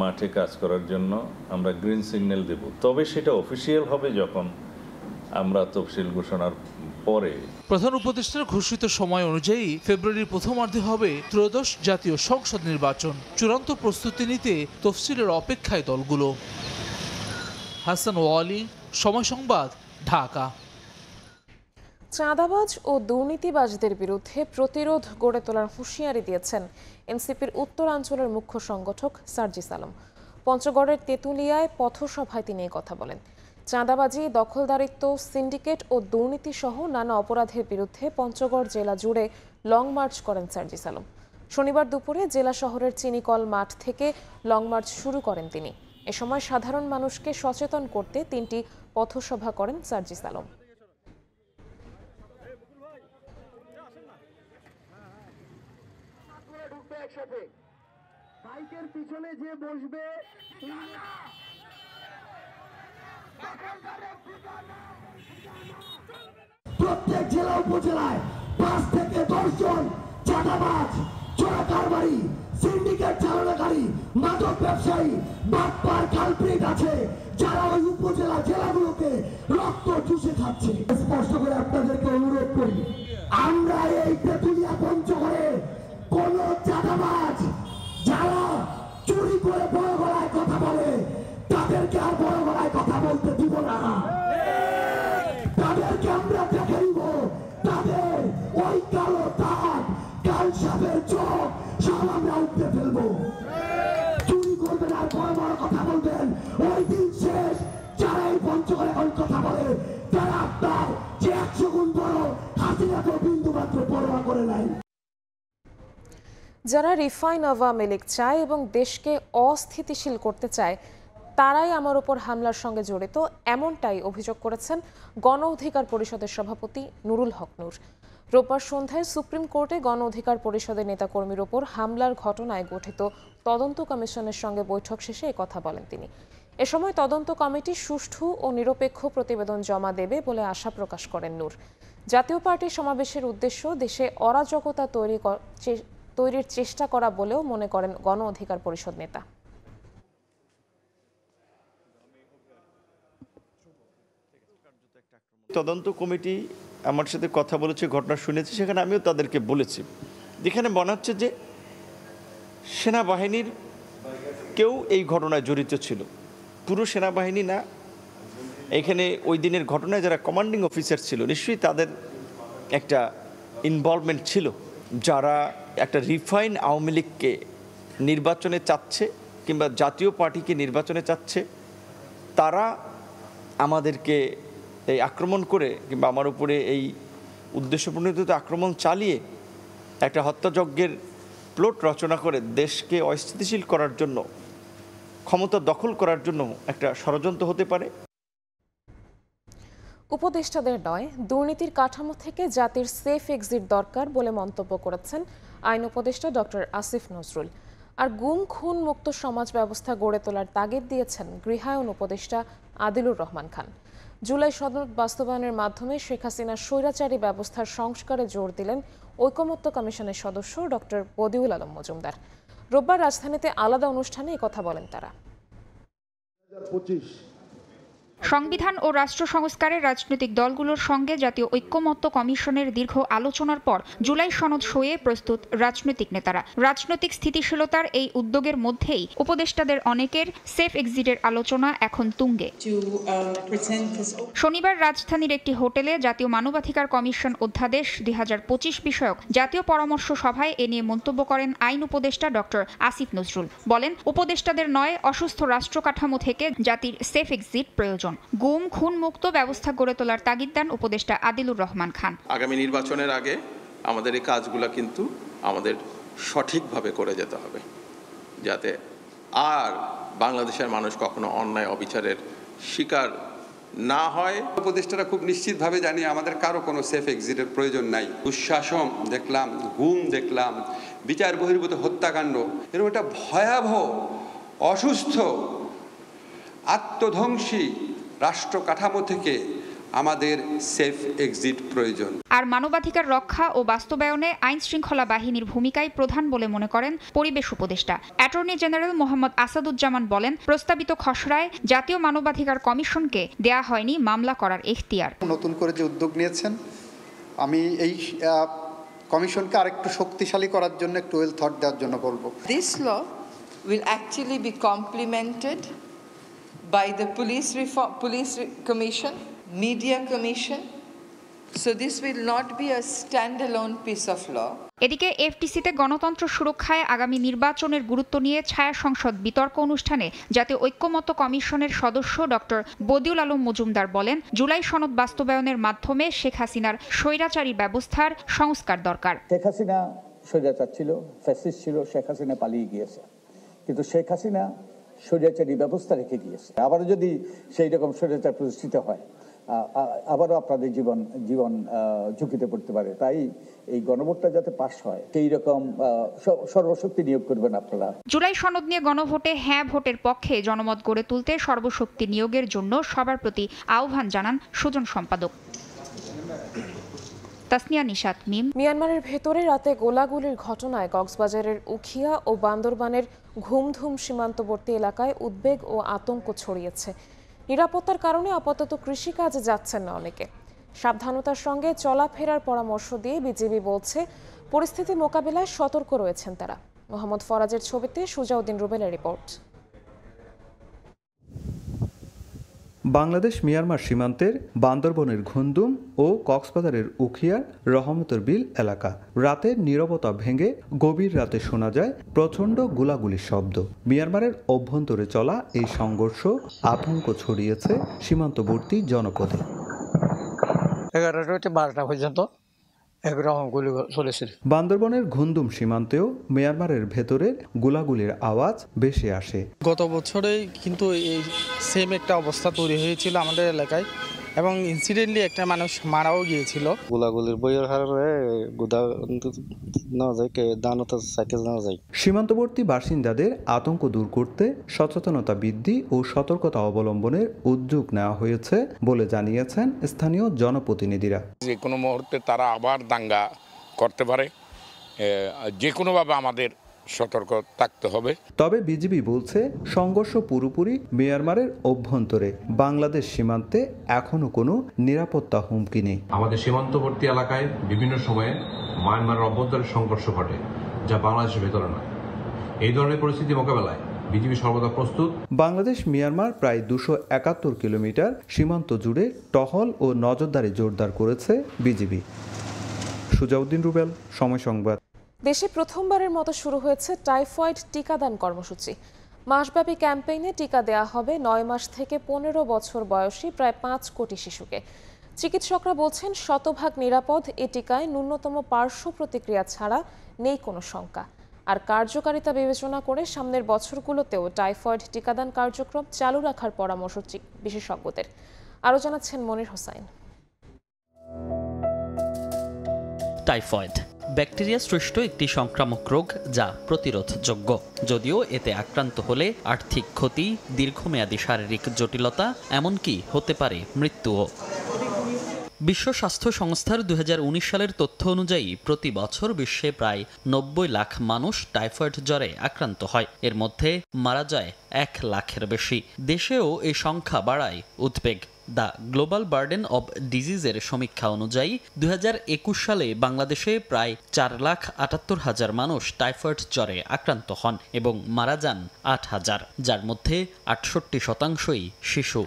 মাঠে কাজ করার জন্য আমরা গ্রিন সিগন্যাল দেব। তবে সেটা অফিসিয়াল হবে যখন আমরা তফসিল ঘোষণার পরে। প্রধান উপদেষ্টার ঘোষিত সময় অনুযায়ী ফেব্রুয়ারির প্রথমার্ধে হবে ত্রয়োদশ জাতীয় সংসদ নির্বাচন। চূড়ান্ত প্রস্তুতি নিতে তফসিলের অপেক্ষায় দলগুলো। হাসান ওয়ালি, সময় সংবাদ, ঢাকা। চাঁদাবাজ ও দুর্নীতিবাজদের বিরুদ্ধে প্রতিরোধ গড়ে তোলার হুঁশিয়ারি দিয়েছেন এনসিপির উত্তরাঞ্চলের মুখ্য সংগঠক সার্জিস আলম। পঞ্চগড়ের তেঁতুলিয়ায় পথসভায় তিনি কথা বলেন। চাঁদাবাজি, দখলদারিত্ব, সিন্ডিকেট ও দুর্নীতি সহ নানা অপরাধের বিরুদ্ধে পঞ্চগড় জেলা জুড়ে লং মার্চ করেন সার্জিস আলম। শনিবার দুপুরে জেলা শহরের চিনিকল মাঠ থেকে লং মার্চ শুরু করেন তিনি। এ সময় সাধারণ মানুষকে সচেতন করতে 3টি পথসভা করেন সার্জিস আলম। বাইকের পিছনে যে বসবে প্রত্যেক জেলা উপজেলায় 5 থেকে 10 জন চাঁদাবাজ, চোরা কারবারি, সিন্ডিকেট চালনাকারী, মাদক ব্যবসায়ী, বাটপার, কালপ্রিট আছে, যারা ওই উপজেলা জেলাগুলোকে রক্ত চুষে খাচ্ছে। স্পষ্ট করে আপনাদেরকে অনুরোধ করি, আমরা এই তেঁতুলিয়া পঞ্চগড়ে কোন চাঁদাবাজ যারা চুরি করে বড় গলায় কথা বলে তাদেরকে আর বড় গলায় কথা বলতে দিব না। তাদেরকে আমরা দেখে নিব, তাদের ওই কালো দাগ, কাল সাপের চোখ সব আমরা উঠতে ফেলবো। চুরি করবেন আর বড় বড় কথা বলবেন, ওই দিন শেষ। যারা এই পঞ্চগড়ে এখন কথা বলে তারা আপনার যে 100 গুণ বড় হাসিনাকে বিন্দু মাত্র পরোয়া করে নাই। যারা রিফাইন আওয়ামী লীগ চায় এবং দেশকে অস্থিতিশীল করতে চায় তারাই আমার উপর হামলার সঙ্গে জড়িত, এমনটাই অভিযোগ করেছেন গণ অধিকার পরিষদের সভাপতি নুরুল হক নূর। রোববার সন্ধ্যায় সুপ্রিম কোর্টে গণ অধিকার পরিষদের নেতাকর্মীর ওপর হামলার ঘটনায় গঠিত তদন্ত কমিশনের সঙ্গে বৈঠক শেষে একথা বলেন তিনি। এ সময় তদন্ত কমিটি সুষ্ঠু ও নিরপেক্ষ প্রতিবেদন জমা দেবে বলে আশা প্রকাশ করেন নূর। জাতীয় পার্টির সমাবেশের উদ্দেশ্য দেশে অরাজকতা তৈরির চেষ্টা করা বলেও মনে করেন গণ অধিকার পরিষদ নেতা। তদন্ত কমিটি আমার সাথে কথা বলেছে, ঘটনা শুনেছি, সেখানে আমিও তাদেরকে বলেছি, যেখানে মনে হচ্ছে যে সেনাবাহিনীর কেউ এই ঘটনায় জড়িত ছিল। পুরো সেনাবাহিনী না, এখানে ওই দিনের ঘটনায় যারা কমান্ডিং অফিসার ছিল নিশ্চয়ই তাদের একটা ইনভলভমেন্ট ছিল। যারা একটা রিফাইন আওয়ামী লীগকে নির্বাচনে চাচ্ছে কিংবা জাতীয় পার্টিকে নির্বাচনে চাচ্ছে, তারা আমাদেরকে এই আক্রমণ করে কিংবা আমার উপরে এই উদ্দেশ্যপ্রণোদিত আক্রমণ চালিয়ে একটা হত্যাযজ্ঞের প্লট রচনা করে দেশকে অস্থিতিশীল করার জন্য, ক্ষমতা দখল করার জন্য একটা ষড়যন্ত্র হতে পারে। উপদেষ্টাদের নয়, দুর্নীতির কাঠামো থেকে জাতির সেফ এক্সিট দরকার বলে মন্তব্য করেছেন আইন উপদেষ্টা ডক্টর আসিফ নজরুল। আর গুম খুন মুক্ত সমাজ ব্যবস্থা গড়ে তোলার তাগিদ দিয়েছেন গৃহায়ন উপদেষ্টা আদিলুর রহমান খান। জুলাই সনদ বাস্তবায়নের মাধ্যমে শেখ হাসিনার স্বৈরাচারী ব্যবস্থার সংস্কারে জোর দিলেন ঐকমত্য কমিশনের সদস্য ডক্টর বদিউল আলম মজুমদার। রোববার রাজধানীতে আলাদা অনুষ্ঠানে একথা বলেন তারা। সংবিধান ও রাষ্ট্র সংস্কারের রাজনৈতিক দলগুলোর সঙ্গে জাতীয় ঐক্যমত্য কমিশনের দীর্ঘ আলোচনার পর জুলাই সনদ সইয়ে প্রস্তুত রাজনৈতিক নেতারা। রাজনৈতিক স্থিতিশীলতার এই উদ্যোগের মধ্যেই উপদেষ্টাদের অনেকের সেফ এক্সিটের আলোচনা এখন তুঙ্গে। শনিবার রাজধানীর একটি হোটেলে জাতীয় মানবাধিকার কমিশন অধ্যাদেশ 2025 বিষয়ক জাতীয় পরামর্শ সভায় এ নিয়ে মন্তব্য করেন আইন উপদেষ্টা ডক্টর আসিফ নজরুল। বলেন, উপদেষ্টাদের নয়, অসুস্থ রাষ্ট্র কাঠামো থেকে জাতির সেফ এক্সিট প্রয়োজন। গুম খুন মুক্ত ব্যবস্থা গড়ে তোলার তাগিদ দেন উপদেষ্টা আদিলুর রহমান খান। আগামী নির্বাচনের আগে আমাদের এই কাজগুলো কিন্তু আমাদের সঠিকভাবে করে যেতে হবে, যাতে আর বাংলাদেশের মানুষ কখনো অন্যায় অবিচারের শিকার না হয়। উপদেষ্টারা খুব নিশ্চিতভাবে জানি আমাদের কারো কোনো সেফ এক্সিটের প্রয়োজন নাই। দুঃশাসন দেখলাম, গুম দেখলাম, বিচার বহির্ভূত হত্যাকাণ্ড, এরকম একটা ভয়াবহ, অসুস্থ, আত্মধ্বংসী রাষ্ট্র কাঠামো থেকে আমাদের সেফ এক্সিট প্রয়োজন। আর মানবাধিকার রক্ষা ও বাস্তবায়নে আইন শৃঙ্খলা বাহিনীর ভূমিকাই প্রধান বলে মনে করেন পরিবেশ উপদেষ্টা। অ্যাটর্নি জেনারেল মোহাম্মদ আসাদুজ্জামান বলেন, প্রস্তাবিত খসড়ায় জাতীয় মানবাধিকার কমিশনকে দেয়া হয়নি মামলা করার এখতিয়ার। নতুন করে যে উদ্যোগ নিয়েছেন, আমি এই কমিশনকে আরেকটু শক্তিশালী করার জন্য একটু ওয়েল থট দেওয়ার জন্য বলবো। This law will actually be complemented by the police commission, media commission, So this will not be a standalone piece of law. এদিকে এফটিসিতে গণতন্ত্র সুরক্ষায় আগামী নির্বাচনের গুরুত্ব নিয়ে ছায়া সংসদ বিতর্ক অনুষ্ঠানে জাতীয় ঐক্যমত্য কমিশনের সদস্য ডক্টর বদিউল আলম মজুমদার বলেন, জুলাই সনদ বাস্তবায়নের মাধ্যমে শেখ হাসিনার স্বৈরাচারী ব্যবস্থার সংস্কার দরকার। শেখ হাসিনা স্বৈরাচার ছিল, ফ্যাসিস্ট ছিল, শেখ হাসিনা পালিয়ে গিয়েছে, কিন্তু শেখ হাসিনা স্বৈরাচারী ব্যবস্থা রেখে গিয়েছে। আবারও যদি সেই রকম স্বৈরাচার প্রতিষ্ঠিত হয়, আবারও আপনাদের জীবন ঝুঁকিতে পড়তে পারে। তাই এই গণভোটটা যাতে পাস হয় সেই রকম সর্বশক্তি নিয়োগ করবেন আপনারা। জুলাই সনদ নিয়ে গণভোটে হ্যাঁ ভোটের পক্ষে জনমত গড়ে তুলতে সর্বশক্তি নিয়োগের জন্য সবার প্রতি আহ্বান জানান সুজন সম্পাদক। তাসনিয়া নিশাত, মিম। মিয়ানমারের ভেতরে রাতে গোলাগুলির ঘটনায় কক্সবাজারের উখিয়া ও বান্দরবানের ঘুমধুম সীমান্তবর্তী এলাকায় উদ্বেগ ও আতঙ্ক ছড়িয়েছে। নিরাপত্তার কারণে আপাতত কৃষিকাজে যাচ্ছেন না অনেকে। সাবধানতার সঙ্গে চলাফেরার পরামর্শ দিয়ে বিজিবি বলছে পরিস্থিতি মোকাবিলায় সতর্ক রয়েছেন তারা। মোহাম্মদ ফরাজের ছবিতে সুজাউদ্দিন রুবেলের রিপোর্ট। বাংলাদেশ মিয়ানমার সীমান্তের বান্দরবনের ঘুমধুম ও কক্সবাজারের উখিয়ার রহমতের বিল এলাকা। রাতের নীরবতা ভেঙে গভীর রাতে শোনা যায় প্রচণ্ড গোলাগুলির শব্দ। মিয়ানমারের অভ্যন্তরে চলা এই সংঘর্ষ আতঙ্ক ছড়িয়েছে সীমান্তবর্তী জনপদে। 11টা থেকে 12টা পর্যন্ত একরকম গুলি চলেছিল। বান্দরবনের ঘুমধুম সীমান্তেও মিয়ানমারের ভেতরের গোলাগুলির আওয়াজ ভেসে আসে। গত বছরেই কিন্তু এই সেম একটা অবস্থা তৈরি হয়েছিল আমাদের এলাকায়, এবং ইনসিডেন্টলি একটা মানুষ মারাও গিয়েছিল। গোলাগুলির বইয়ের হারে গুদা না যায়, দানতা সাইকেল না যায়। সীমান্তবর্তী বাসিন্দাদের আতঙ্ক দূর করতে সচেতনতা বৃদ্ধি ও সতর্কতা অবলম্বনের উদ্যোগ নেওয়া হয়েছে বলে জানিয়েছেন স্থানীয় জনপ্রতিনিধিরা। যে কোনো মুহূর্তে তারা আবার দাঙ্গা করতে পারে, যে কোনোভাবে আমাদের সতর্ক থাকতে হবে। তবে বিজিবি বলছে সংঘর্ষ পুরোপুরি মিয়ানমারের অভ্যন্তরে। বাংলাদেশ সীমান্তে এখনো কোনো নিরাপত্তা হুমকি নেই। আমাদের সীমান্তবর্তী এলাকায় বিভিন্ন সময়ে মায়ানমারের অভ্যন্তরে সংঘর্ষ ঘটে, যা বাংলাদেশের ভেতরে নয়। এই ধরনের পরিস্থিতি মোকাবেলায় বিজিবি সর্বদা প্রস্তুত। বাংলাদেশ মিয়ানমার প্রায় 271 কিলোমিটার সীমান্ত জুড়ে টহল ও নজরদারি জোরদার করেছে বিজিবি। সুজাউদ্দিন রুবেল, সময় সংবাদ। দেশে প্রথমবারের মতো শুরু হয়েছে টাইফয়েড টিকাদান কর্মসূচি। মাসব্যাপী ক্যাম্পেইনে টিকা দেয়া হবে 9 মাস থেকে 15 বছর বয়সী প্রায় 5 কোটি শিশুকে। চিকিৎসকরা বলছেন শতভাগ নিরাপদ এ টিকায় ন্যূনতম পার্শ্ব প্রতিক্রিয়া ছাড়া নেই কোনো শঙ্কা। আর কার্যকারিতা বিবেচনা করে সামনের বছরগুলোতেও টাইফয়েড টিকাদান কার্যক্রম চালু রাখার পরামর্শ বিশেষজ্ঞদের। আরও জানাচ্ছেন মনির হোসাইন। টাইফয়েড ব্যাকটেরিয়া সৃষ্ট একটি সংক্রামক রোগ যা প্রতিরোধযোগ্য। যদিও এতে আক্রান্ত হলে আর্থিক ক্ষতি, দীর্ঘমেয়াদী শারীরিক জটিলতা, এমনকি হতে পারে মৃত্যুও। বিশ্ব স্বাস্থ্য সংস্থার 2019 সালের তথ্য অনুযায়ী প্রতি বছর বিশ্বে প্রায় 90 লাখ মানুষ টাইফয়েড জ্বরে আক্রান্ত হয়। এর মধ্যে মারা যায় 1 লাখের বেশি। দেশেও এই সংখ্যা বাড়ায় উদ্বেগ। দ্য গ্লোবাল বার্ডেন অব ডিজিজের সমীক্ষা অনুযায়ী 2021 সালে বাংলাদেশে প্রায় 4,78,000 মানুষ টাইফয়েড জ্বরে আক্রান্ত হন এবং মারা যান 8,000, যার মধ্যে 68% শিশু।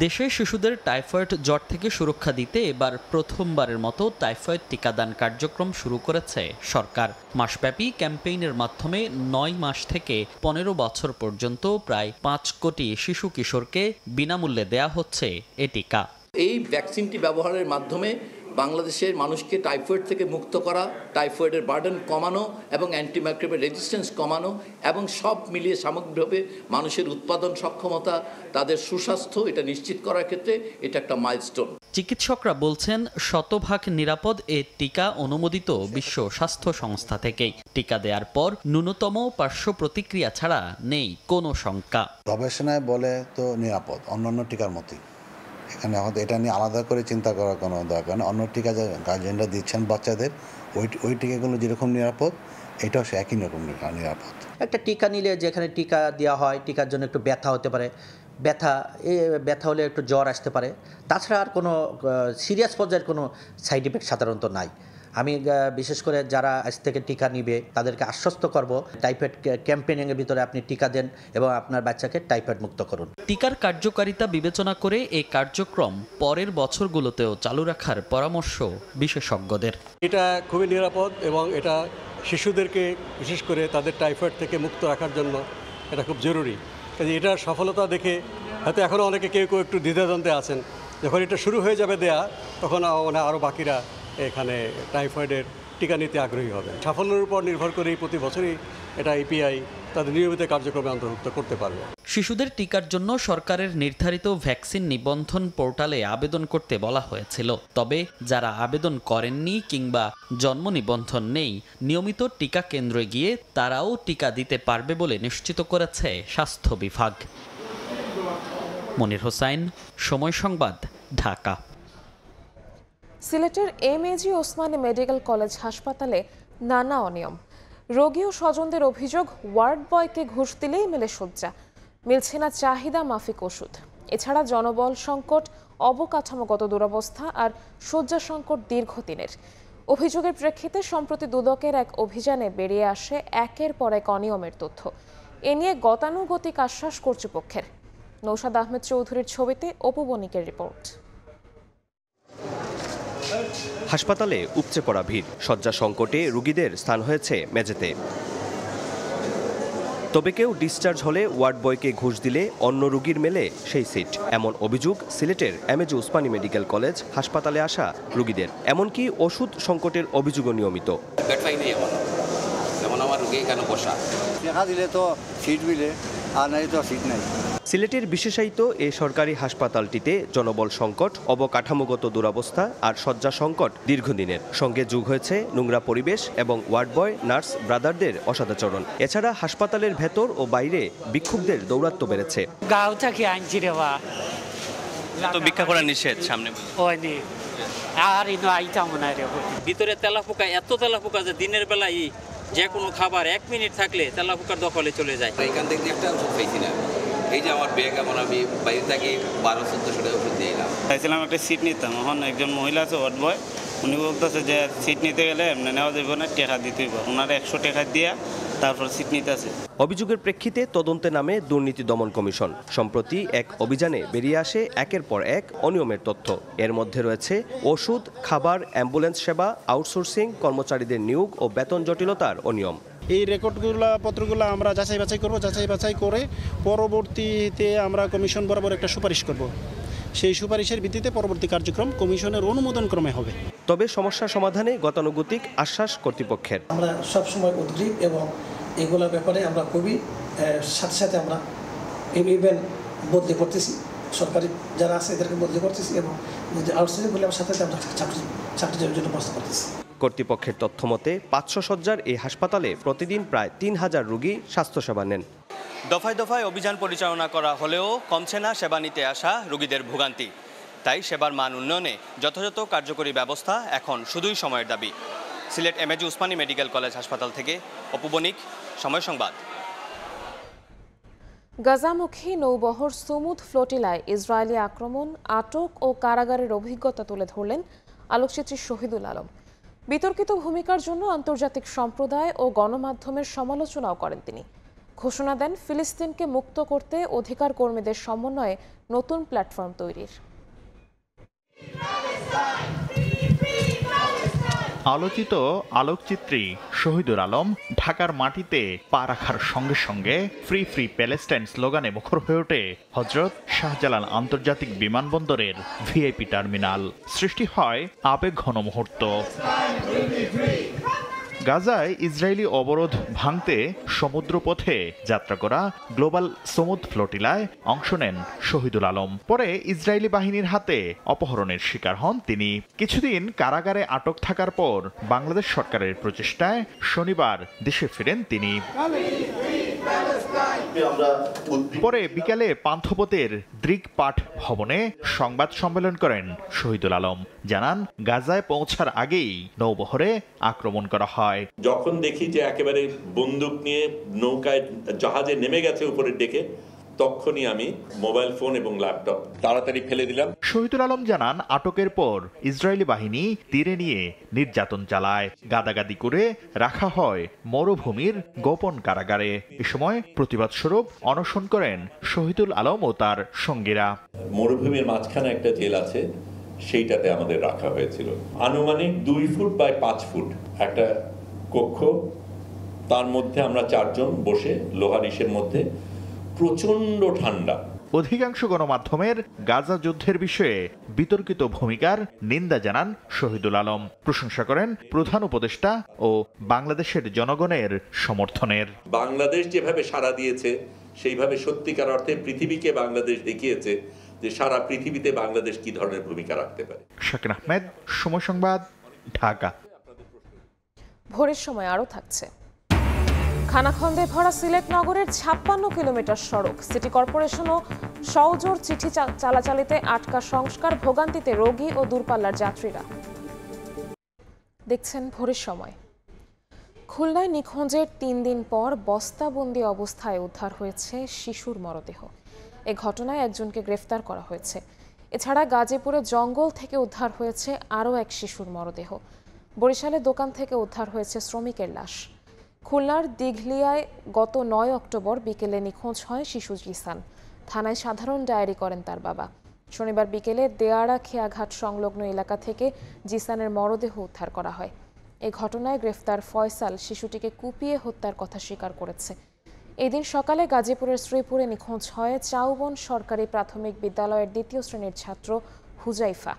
দেশে শিশুদের টাইফয়েড জ্বর থেকে সুরক্ষা দিতে এবার প্রথমবারের মতো টাইফয়েড টিকাদান কার্যক্রম শুরু করেছে সরকার। মাসব্যাপী ক্যাম্পেইনের মাধ্যমে 9 মাস থেকে 15 বছর পর্যন্ত প্রায় 5 কোটি শিশু কিশোরকে বিনামূল্যে দেয়া হচ্ছে এ টিকা। এই ভ্যাকসিনটি ব্যবহারের মাধ্যমে বাংলাদেশের মানুষকে টাইফয়েড থেকে মুক্ত করা, টাইফয়েডের বার্ডেন কমানো এবং অ্যান্টিমাইক্রোবিয়াল রেজিস্ট্যান্স কমানো এবং সব মিলিয়ে সামগ্রিকভাবে মানুষের উৎপাদন সক্ষমতা, তাদের সুস্বাস্থ্য এটা নিশ্চিত করার ক্ষেত্রে এটা একটা মাইলস্টোন। চিকিৎসকরা বলছেন শতভাগ নিরাপদ এ টিকা অনুমোদিত বিশ্ব স্বাস্থ্য সংস্থা থেকেই। টিকা দেওয়ার পর ন্যূনতম পার্শ্ব প্রতিক্রিয়া ছাড়া নেই কোনো শঙ্কা। গবেষণায় বলে তো নিরাপদ, অন্যান্য টিকার মতোই। এখানে আমাদের এটা নিয়ে আলাদা করে চিন্তা করার কোনো দরকার নেই। অন্য টিকা যে গার্জেনরা দিচ্ছেন বাচ্চাদের, ওই টিকাগুলো যেরকম নিরাপদ, এটাও সে একই রকম নিরাপদ। একটা টিকা নিলে যেখানে টিকা দেওয়া হয়, টিকার জন্য একটু ব্যথা হতে পারে, ব্যথা হলে একটু জ্বর আসতে পারে, তাছাড়া আর কোনো সিরিয়াস পর্যায়ের কোনো সাইড ইফেক্ট সাধারণত নাই। আমি বিশেষ করে যারা আজ থেকে টিকা নিবে তাদেরকে আশ্বস্ত করব, টাইফয়েড ক্যাম্পেইনের ভিতরে আপনি টিকা দেন এবং আপনার বাচ্চাকে টাইফয়েড মুক্ত করুন। টিকার কার্যকারিতা বিবেচনা করে এই কার্যক্রম পরের বছরগুলোতেও চালু রাখার পরামর্শ বিশেষজ্ঞদের। এটা খুবই নিরাপদ এবং এটা শিশুদেরকে বিশেষ করে তাদের টাইফয়েড থেকে মুক্ত রাখার জন্য এটা খুব জরুরি। কাজে এটার সফলতা দেখে হয়তো এখনও অনেকে কেউ একটু দ্বিধাদ্বন্দ্বে আছেন। যখন এটা শুরু হয়ে যাবে দেয়া, তখন আরও বাকিরা এখানে টাইফয়েডের টিকা নিতে আগ্রহী হবে। সাফল্যের উপর নির্ভর করেই প্রতি বছরই এটা ইপিআই তাদের নিয়মিত কার্যক্রমে অন্তর্ভুক্ত করতে পারবে। শিশুদের টিকার জন্য সরকারের নির্ধারিত ভ্যাকসিন নিবন্ধন পোর্টালে আবেদন করতে বলা হয়েছিল। তবে যারা আবেদন করেননি কিংবা জন্ম নিবন্ধন নেই, নিয়মিত টিকা কেন্দ্রে গিয়ে তারাও টিকা দিতে পারবে বলে নিশ্চিত করেছে স্বাস্থ্য বিভাগ। মনির হোসাইন, সময় সংবাদ, ঢাকা। সিলেটের এমএজি ওসমানী মেডিকেল কলেজ হাসপাতালে নানা অনিয়ম। রোগী ও স্বজনদের অভিযোগ, ওয়ার্ড বয়কে ঘুষ দিলেই মেলে শয্যা, মিলছে না চাহিদা মাফিক ওষুধ। এছাড়া জনবল সংকট, অবকাঠামোগত দুরবস্থা আর শয্যা সংকট দীর্ঘদিনের। অভিযোগের প্রেক্ষিতে সম্প্রতি দুদকের এক অভিযানে বেরিয়ে আসে একের পর এক অনিয়মের তথ্য। এ নিয়ে গতানুগতিক আশ্বাস কর্তৃপক্ষের। নৌশাদ আহমেদ চৌধুরীর ছবিতে অপু বণিকের রিপোর্ট। হাসপাতালে উপচে পড়া ভিড়, শয্যা সংকটে রোগীদের স্থান হয়েছে মেঝেতে। তবে কেউ ডিসচার্জ হলে ওয়ার্ড বয়কে ঘুষ দিলে অন্য রোগীর মেলে সেই সিট, এমন অভিযোগ সিলেটের এমএজি ওসমানী মেডিকেল কলেজ হাসপাতালে আসা রোগীদের। এমনকি ওষুধ সংকটের অভিযোগও নিয়মিত। সিলেটের বিশেষায়িত এ সরকারি হাসপাতালটিতে জনবল সংকট, অবকাঠামোগত দুরবস্থা আর শয্যা সংকট দীর্ঘদিনের। সঙ্গে যোগ হয়েছে নোংরা পরিবেশ এবং ওয়ার্ড বয়, নার্স ব্রাদারদের অসদাচরণ। এছাড়া হাসপাতালের ভেতর ও বাইরে বিক্ষুব্ধদের দৌরাত্ম্য বেড়েছে। ভিক্ষা করা নিষেধ সামনে, ভিতরে তেলাপোকা, এত তেলাপোকা যে দিনের বেলায় যে কোনো খাবার 1 মিনিট থাকলে তেলাপোকার দখলে চলে যায়। এখান থেকে একটা ওষুধ পাইছি না। এই যে আমার ব্যাগ, এমন আমি বাইরে থেকে 1200-1400 টাকা ওষুধ দিয়ে এলাম। চাইছিলাম একটা সিট নিতাম, এখন একজন মহিলা আছে ওয়ার্ড বয়, উনি বলতেছে যে সিট নিতে গেলে এমনি নেওয়া যাবে না, টাকা দিতে হইব। ওনারা 100 টাকা দিয়া তারপর সিট নিতে আছে। অভিযোগের প্রেক্ষিতে তদন্তে নামে দুর্নীতি দমন কমিশন। সম্প্রতি এক অভিযানে বেরিয়ে আসে একের পর এক অনিয়মের তথ্য। এর মধ্যে রয়েছে ওষুধ, খাবার, অ্যাম্বুলেন্স সেবা, আউটসোর্সিং, কর্মচারীদের নিয়োগ ও বেতন জটিলতার অনিয়ম। এই রেকর্ডগুলো পত্রগুলো আমরা যাচাই বাছাই করে পরবর্তীতে আমরা কমিশন বরাবর একটা সুপারিশ করব। সেই সুপারিশের ভিত্তিতে পরবর্তী কার্যক্রম কমিশনের অনুমোদন ক্রমে হবে। তবে সমস্যা সমাধানে গতানুগতিক আশ্বাস কর্তৃপক্ষের। আমরা সবসময় উদ্গ্রীব এবং এগুলোর ব্যাপারে আমরা খুবই সাথে সাথে আমরা ইভেন বদলি করতেছি, সরকারি যারা আছে এদেরকে বদলি করতেছি এবং আউটসোর্সিং বলে আমার সাথে আমরা চাকরির জন্য প্রস্তাব করতেছি। কর্তৃপক্ষের তথ্যমতে 500 শয্যার এই হাসপাতালে প্রতিদিন প্রায় 3000 রোগী স্বাস্থ্যসেবা নেন। দফায় দফায় অভিযান পরিচালনা করা হলেও কমছে না সেবা নিতে আসা রোগীদের ভোগান্তি। তাই সেবার মান উন্নয়নে যথাযথ কার্যকরী ব্যবস্থা এখন শুধুই সময়ের দাবি। Sylhet MAG Osmani medical college হাসপাতাল থেকে অপু বণিক, সময় সংবাদ। গাজামুখী নৌবহর সুমুদ ফ্লোটিলায় ইসরায়েলি আক্রমণ, আটক ও কারাগারের অভিজ্ঞতা তুলে ধরলেন আলোকচিত্রী শহীদুল আলম। বিতর্কিত ভূমিকার জন্য আন্তর্জাতিক সম্প্রদায় ও গণমাধ্যমের সমালোচনাও করেন তিনি। ঘোষণা দেন ফিলিস্তিনকে মুক্ত করতে অধিকার কর্মীদের সমন্বয়ে নতুন প্ল্যাটফর্ম তৈরির। আলোচিত আলোকচিত্রী শহীদুল আলম ঢাকার মাটিতে পা রাখার সঙ্গে সঙ্গে ফ্রি ফ্রি প্যালেস্টাইন স্লোগানে মুখর হয়ে ওঠে হযরত শাহজালাল আন্তর্জাতিক বিমানবন্দরের ভিআইপি টার্মিনাল। সৃষ্টি হয় আবেগঘন মুহূর্ত। গাজায় ইসরায়েলি অবরোধ ভাঙতে সমুদ্রপথে যাত্রা করা গ্লোবাল সমুদ ফ্লোটিলায় অংশ নেন শহীদুল আলম। পরে ইসরায়েলি বাহিনীর হাতে অপহরণের শিকার হন তিনি। কিছুদিন কারাগারে আটক থাকার পর বাংলাদেশ সরকারের প্রচেষ্টায় শনিবার দেশে ফেরেন তিনি। পরে বিকালে পান্থপথের দৃকপাঠ ভবনে সংবাদ সম্মেলন করেন শহীদুল আলম। জানান, গাজায় পৌঁছার আগেই নৌবহরে আক্রমণ করা হয়। যখন দেখি যে একেবারে বন্দুক নিয়ে নৌকায় জাহাজে নেমে গেছে উপরের দিকে, তখনই আমি মোবাইল ফোন এবং ল্যাপটপ তাড়াতাড়ি ফেলে দিলাম। শহীদুল আলম জানান, আটকের পর ইসরায়েলি বাহিনী তীরে নিয়ে নির্যাতন চালায়, গাদাগাদি করে রাখা হয় মরুভূমির গোপন কারাগারে। এ সময় প্রতিবাদ স্বরূপ অনশন করেন শহীদুল আলম ও তার সঙ্গীরা। মরুভূমির মাঝখানে একটা জেল আছে, সেইটাতে আমাদের রাখা হয়েছিল। আনুমানিক 2 ফুট বাই 5 ফুট একটা কক্ষ, তার মধ্যে আমরা 4 জন বসে লোহার ইসের মধ্যে, প্রচন্ড ঠান্ডা। অধিকাংশ গণমাধ্যমের গাজা যুদ্ধের বিষয়ে বিতর্কিত ভূমিকার নিন্দা জানান শহীদুল আলম। প্রশংসা করেন প্রধান উপদেষ্টা ও বাংলাদেশের জনগণের সমর্থনের। বাংলাদেশ যেভাবে সাড়া দিয়েছে, সেইভাবে সত্যিকার অর্থে পৃথিবীকে বাংলাদেশ দেখিয়েছে যে সারা পৃথিবীতে বাংলাদেশ কি ধরনের ভূমিকা রাখতে পারে। শাকির আহমেদ, সময় সংবাদ, ঢাকা। ভোরের সময় আরও থাকছে। খানাখন্দে ভরা সিলেট নগরের 56 কিলোমিটার সড়ক। সিটি কর্পোরেশনও সওজোর চিঠি চালাচালিতে আটকা সংস্কার, ভোগান্তিতে রোগী ও দূরপাল্লার যাত্রীরা। দেখছেন ভোরের সময়। খুলনায় নিখোঁজের 3 দিন পর বস্তাবন্দি অবস্থায় উদ্ধার হয়েছে শিশুর মরদেহ। এ ঘটনায় একজনকে গ্রেফতার করা হয়েছে। এছাড়া গাজীপুরে জঙ্গল থেকে উদ্ধার হয়েছে আরও এক শিশুর মরদেহ। বরিশালে দোকান থেকে উদ্ধার হয়েছে শ্রমিকের লাশ। খুলনার দিঘলিয়ায় গত 9 অক্টোবর বিকেলে নিখোঁজ হয় শিশু জিসান। থানায় সাধারণ ডায়েরি করেন তার বাবা। শনিবার বিকেলে দেয়াড়া খেয়াঘাট সংলগ্ন এলাকা থেকে জিসানের মরদেহ উদ্ধার করা হয়। এই ঘটনায় গ্রেফতার ফয়সাল শিশুটিকে কুপিয়ে হত্যার কথা স্বীকার করেছে। এদিন সকালে গাজীপুরের শ্রীপুরে নিখোঁজ হয় চাউবন সরকারি প্রাথমিক বিদ্যালয়ের 2য় শ্রেণীর ছাত্র হুজাইফা।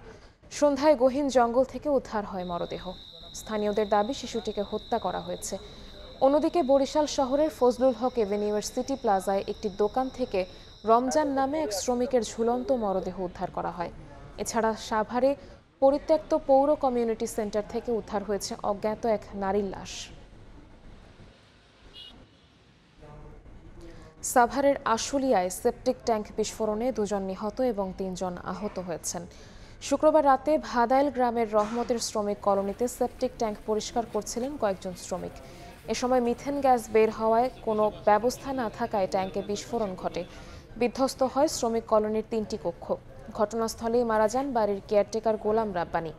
সন্ধ্যায় গহীন জঙ্গল থেকে উদ্ধার হয় মরদেহ। স্থানীয়দের দাবি শিশুটিকে হত্যা করা হয়েছে। অন্যদিকে বরিশাল শহরের ফজলুল হক এভিনিউয়ের সিটি প্লাজায় একটি দোকান থেকে রমজান নামে এক শ্রমিকের ঝুলন্ত মরদেহ উদ্ধার করা হয়। এছাড়া সাভারে পরিত্যক্ত পৌর কমিউনিটি সেন্টার থেকে উদ্ধার হয়েছে অজ্ঞাত এক নারীর লাশ। সাভারের আশুলিয়ায় সেপটিক ট্যাঙ্ক বিস্ফোরণে 2 জন নিহত এবং 3 জন আহত হয়েছেন। শুক্রবার রাতে ভাদাইল গ্রামের রহমতের শ্রমিক কলোনিতে সেপটিক ট্যাঙ্ক পরিষ্কার করছিলেন কয়েকজন শ্রমিক। এ সময় মিথেন গ্যাস বের হওয়ায় কোনো ব্যবস্থা না থাকায় ট্যাঙ্কে বিস্ফোরণ ঘটে। বিধ্বস্ত হয় শ্রমিক কলোনির 3টি কক্ষ। ঘটনাস্থলেই মারা যান বাড়ির কেয়ারটেকার গোলাম রাব্বানি।